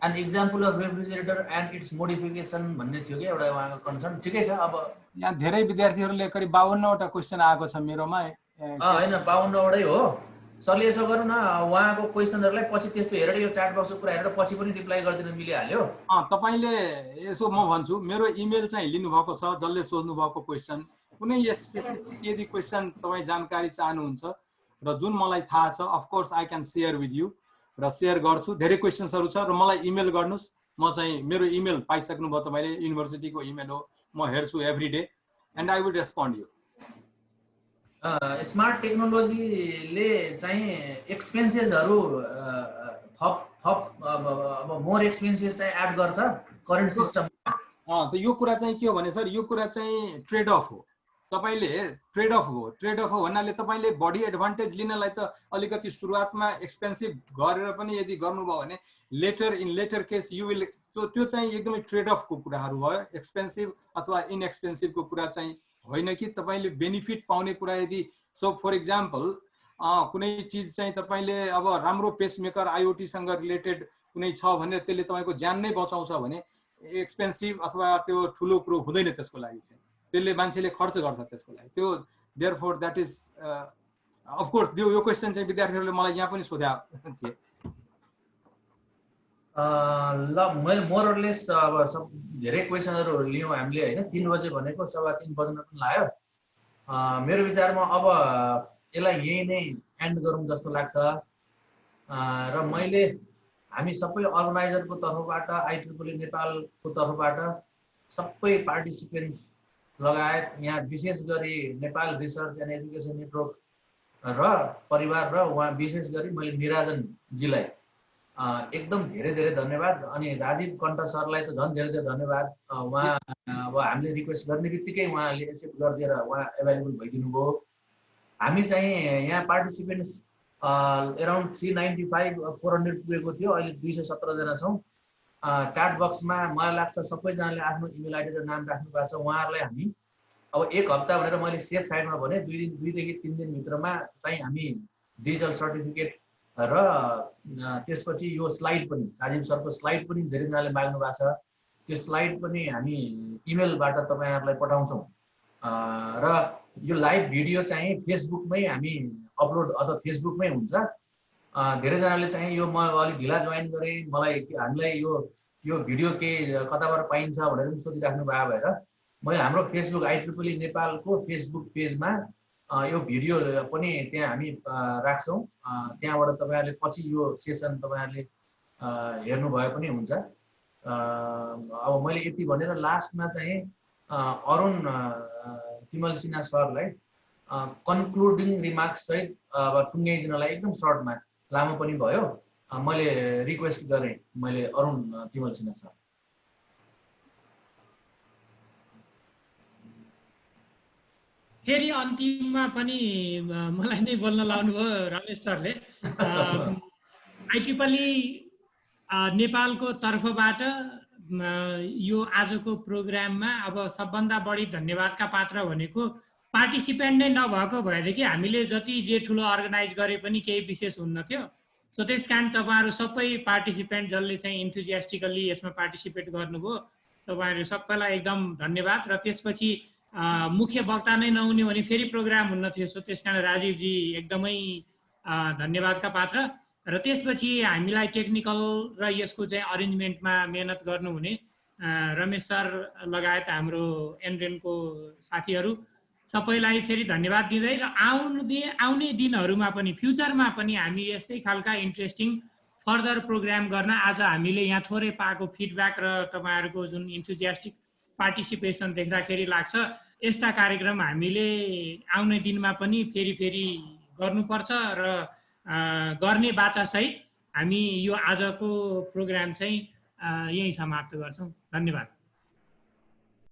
an example of refrigerator and its modification भन्ने थियो के एउटा उहाँको कन्सर्न। ठिकै छ अब यहाँ धेरै विद्यार्थीहरुले करिब 52 वटा क्वेशन आएको छ मेरोमा। हैन 52 वटै हो। सरले यसो गरौँ न, उहाँको क्वेशनहरुलाई पछि त्यस्तो हेरेर यो च्याट बक्सको कुरा हेरेर पछि पनि रिप्लाई गरिदिन मिलिहाल्यो। तपाईले यसो म भन्छु मेरो इमेल चाहिँ लिनु भएको छ, जसले सोध्नु भएको क्वेशन कुनै स्पेसिफिक यदि क्वेशन तपाई जानकारी चाहनुहुन्छ र जुन मलाई थाहा छ of course I can share with you र शेयर गर्छु। धेरै क्वेशन्सहरु छ र मलाई इमेल गर्नुस्, म चाहिँ मेरो इमेल पाइसक्नु भयो तपाईले, युनिभर्सिटीको इमेल हो, म हेर्छु every day and I will respond you. Smart टेक्नोलोजीले चाहिँ एक्सपेन्सेसहरु थप अब मोर एक्सपेन्सेस चाहिँ एड गर्छ करेन्ट सिस्टम। त यो कुरा चाहिँ के हो भने सर, यो कुरा चाहिँ ट्रेड अफ हो। तपाईले ट्रेड अफ हो भन्नाले तपाईले बडी एडभान्टेज लिनलाई त अलिकति सुरुवातमा एक्सपेन्सिभ गरेर पनि यदि गर्नुभयो भने लेटर केस यु विल, त्यो चाहिँ एकदमै ट्रेड अफ को कुराहरू भयो। एक्सपेन्सिभ अथवा इनएक्सपेन्सिभ को कुरा चाहिँ होइन कि तपाईले बेनिफिट पाउने कुरा। यदि सो फर एक्जाम्पल कुनै चीज चाहिँ तपाईले अब राम्रो पेसमेकर आईओटी सँग रिलेटेड कुनै छ भने त्यसले तपाईको ज्यान नै बचाउँछ भने एक्सपेन्सिभ अथवा त्यो ठुलो कुरो हुँदैन, त्यसको लागि चाहिँ त्यसले मान्छेले खर्च गर्छ त्यसको लागि। त्यो therefore that is of course yo question चाहिँ विद्यार्थीहरुले मलाई यहाँ पनि सोध्या थिए। ल मैले मोरलेस अब सब धेरै क्वेशनहरु लियौं हामीले हैन। 3 बजे भनेको 3:15 बज्न पनि लाग्यो। मेरो विचारमा अब यसलाई यही नै एन्ड गरौँ जस्तो लाग्छ र मैले हामी सबै अर्गनाइजरको तर्फबाट आईट्रिपल नेपालको तर्फबाट सबै पार्टिसिपेन्ट्स लगायत यहाँ विशेष गरी Nepal research and education network र परिवार र उहाँ विशेष गरी मैले निराजन जीलाई एकदम धेरै धेरै धन्यवाद। अनि राजीव कण्ठ सरलाई त झन् धेरै धेरै धन्यवाद। उहाँ अब हामीले रिक्वेस्ट गर्ने बित्तिकै उहाँले एक्सेप्ट गरिदिएर उहाँ एभाइलेबल भइदिनु भयो। हामी चाहिँ यहाँ पार्टिसिपेन्ट्स अराउन्ड 395-400 पुगेको थियो, अहिले 217 जना छौं। च्याट बक्समा मलाई लाग्छ सबैजनाले आफ्नो इमेल आइडी र नाम राख्नु भएको छ। उहाँहरूलाई हामी अब 1 हप्ता भनेर मैले सेफ साइडमा भने 2 देखि 3 दिन भित्रमा चाहिँ हामी डिजिटल सर्टिफिकेट र त्यसपछि यो स्लाइड पनि राजीव सरको स्लाइड पनि धेरै जनाले माग्नु भएको छ। त्यो स्लाइड पनि हामी इमेलबाट तपाईहरुलाई पठाउँछौं र यो लाइभ भिडियो चाहिँ फेसबुकमै हामी अपलोड अथवा फेसबुकमै हुन्छ। धेरैजनाले चाहिँ यो म अलिक ढिला जोइन गरेँ, हामीलाई यो भिडियो के कताबाट पाइन्छ भनेर पनि सोधिराख्नु भएको भएर मैले हाम्रो फेसबुक IEEE नेपालको फेसबुक पेजमा यो भिडियो पनि त्यहाँ हामी राख्छौँ। त्यहाँबाट तपाईँहरूले पछि यो सेसन तपाईँहरूले हेर्नु भए पनि हुन्छ। अब मैले यति भनेर लास्टमा चाहिँ अरुण तिमल सिन्हा सरलाई कन्क्लुडिङ रिमार्क्स सहित अब टुङ्ग्याइदिनलाई एकदम सर्टमा, लामो पनि भयो, मैले रिक्वेस्ट गरेँ मैले अरुण तिमल सिन्हा सर। फेरि अन्तिममा पनि मलाई नै बोल्न लाउनु भयो रमेश सरले। IEEE नेपालको तर्फबाट यो आजको प्रोग्राममा अब सबभन्दा बढी धन्यवादका पात्र भनेको पार्टिसिपेन्ट नै नभएको भएदेखि हामीले जति जे ठुलो अर्गनाइज गरे पनि केही विशेष हुन्न थियो। सो त्यस कारण तपाईँहरू सबै पार्टिसिपेन्ट जसले चाहिँ इन्थुजियास्टिकली यसमा पार्टिसिपेट गर्नुभयो, तपाईँहरू सबैलाई एकदम धन्यवाद। र त्यसपछि मुख्य वक्ता नै नहुने भने फेरि प्रोग्राम हुन्न थियो। सो त्यस कारण राजीवजी एकदमै धन्यवादका पात्र। र त्यसपछि हामीलाई टेक्निकल र यसको चाहिँ अरेन्जमेन्टमा मेहनत गर्नुहुने रमेश सर लगायत हाम्रो एनरेनको साथीहरू सबैलाई फेरि धन्यवाद दिँदै र आउने दिनहरूमा पनि फ्युचरमा पनि हामी यस्तै खालका इन्ट्रेस्टिङ फर्दर प्रोग्राम गर्न आज हामीले यहाँ थोरै पाएको फिडब्याक र तपाईँहरूको जुन इन्थुजियास्टिक पार्टिसिपेसन देख्दाखेरि लाग्छ यस्ता कार्यक्रम हामीले आउने दिनमा पनि फेरि गर्नुपर्छ र गर्ने बाचासहित हामी यो आजको प्रोग्राम चाहिँ यही समाप्त गर्छौँ। धन्यवाद।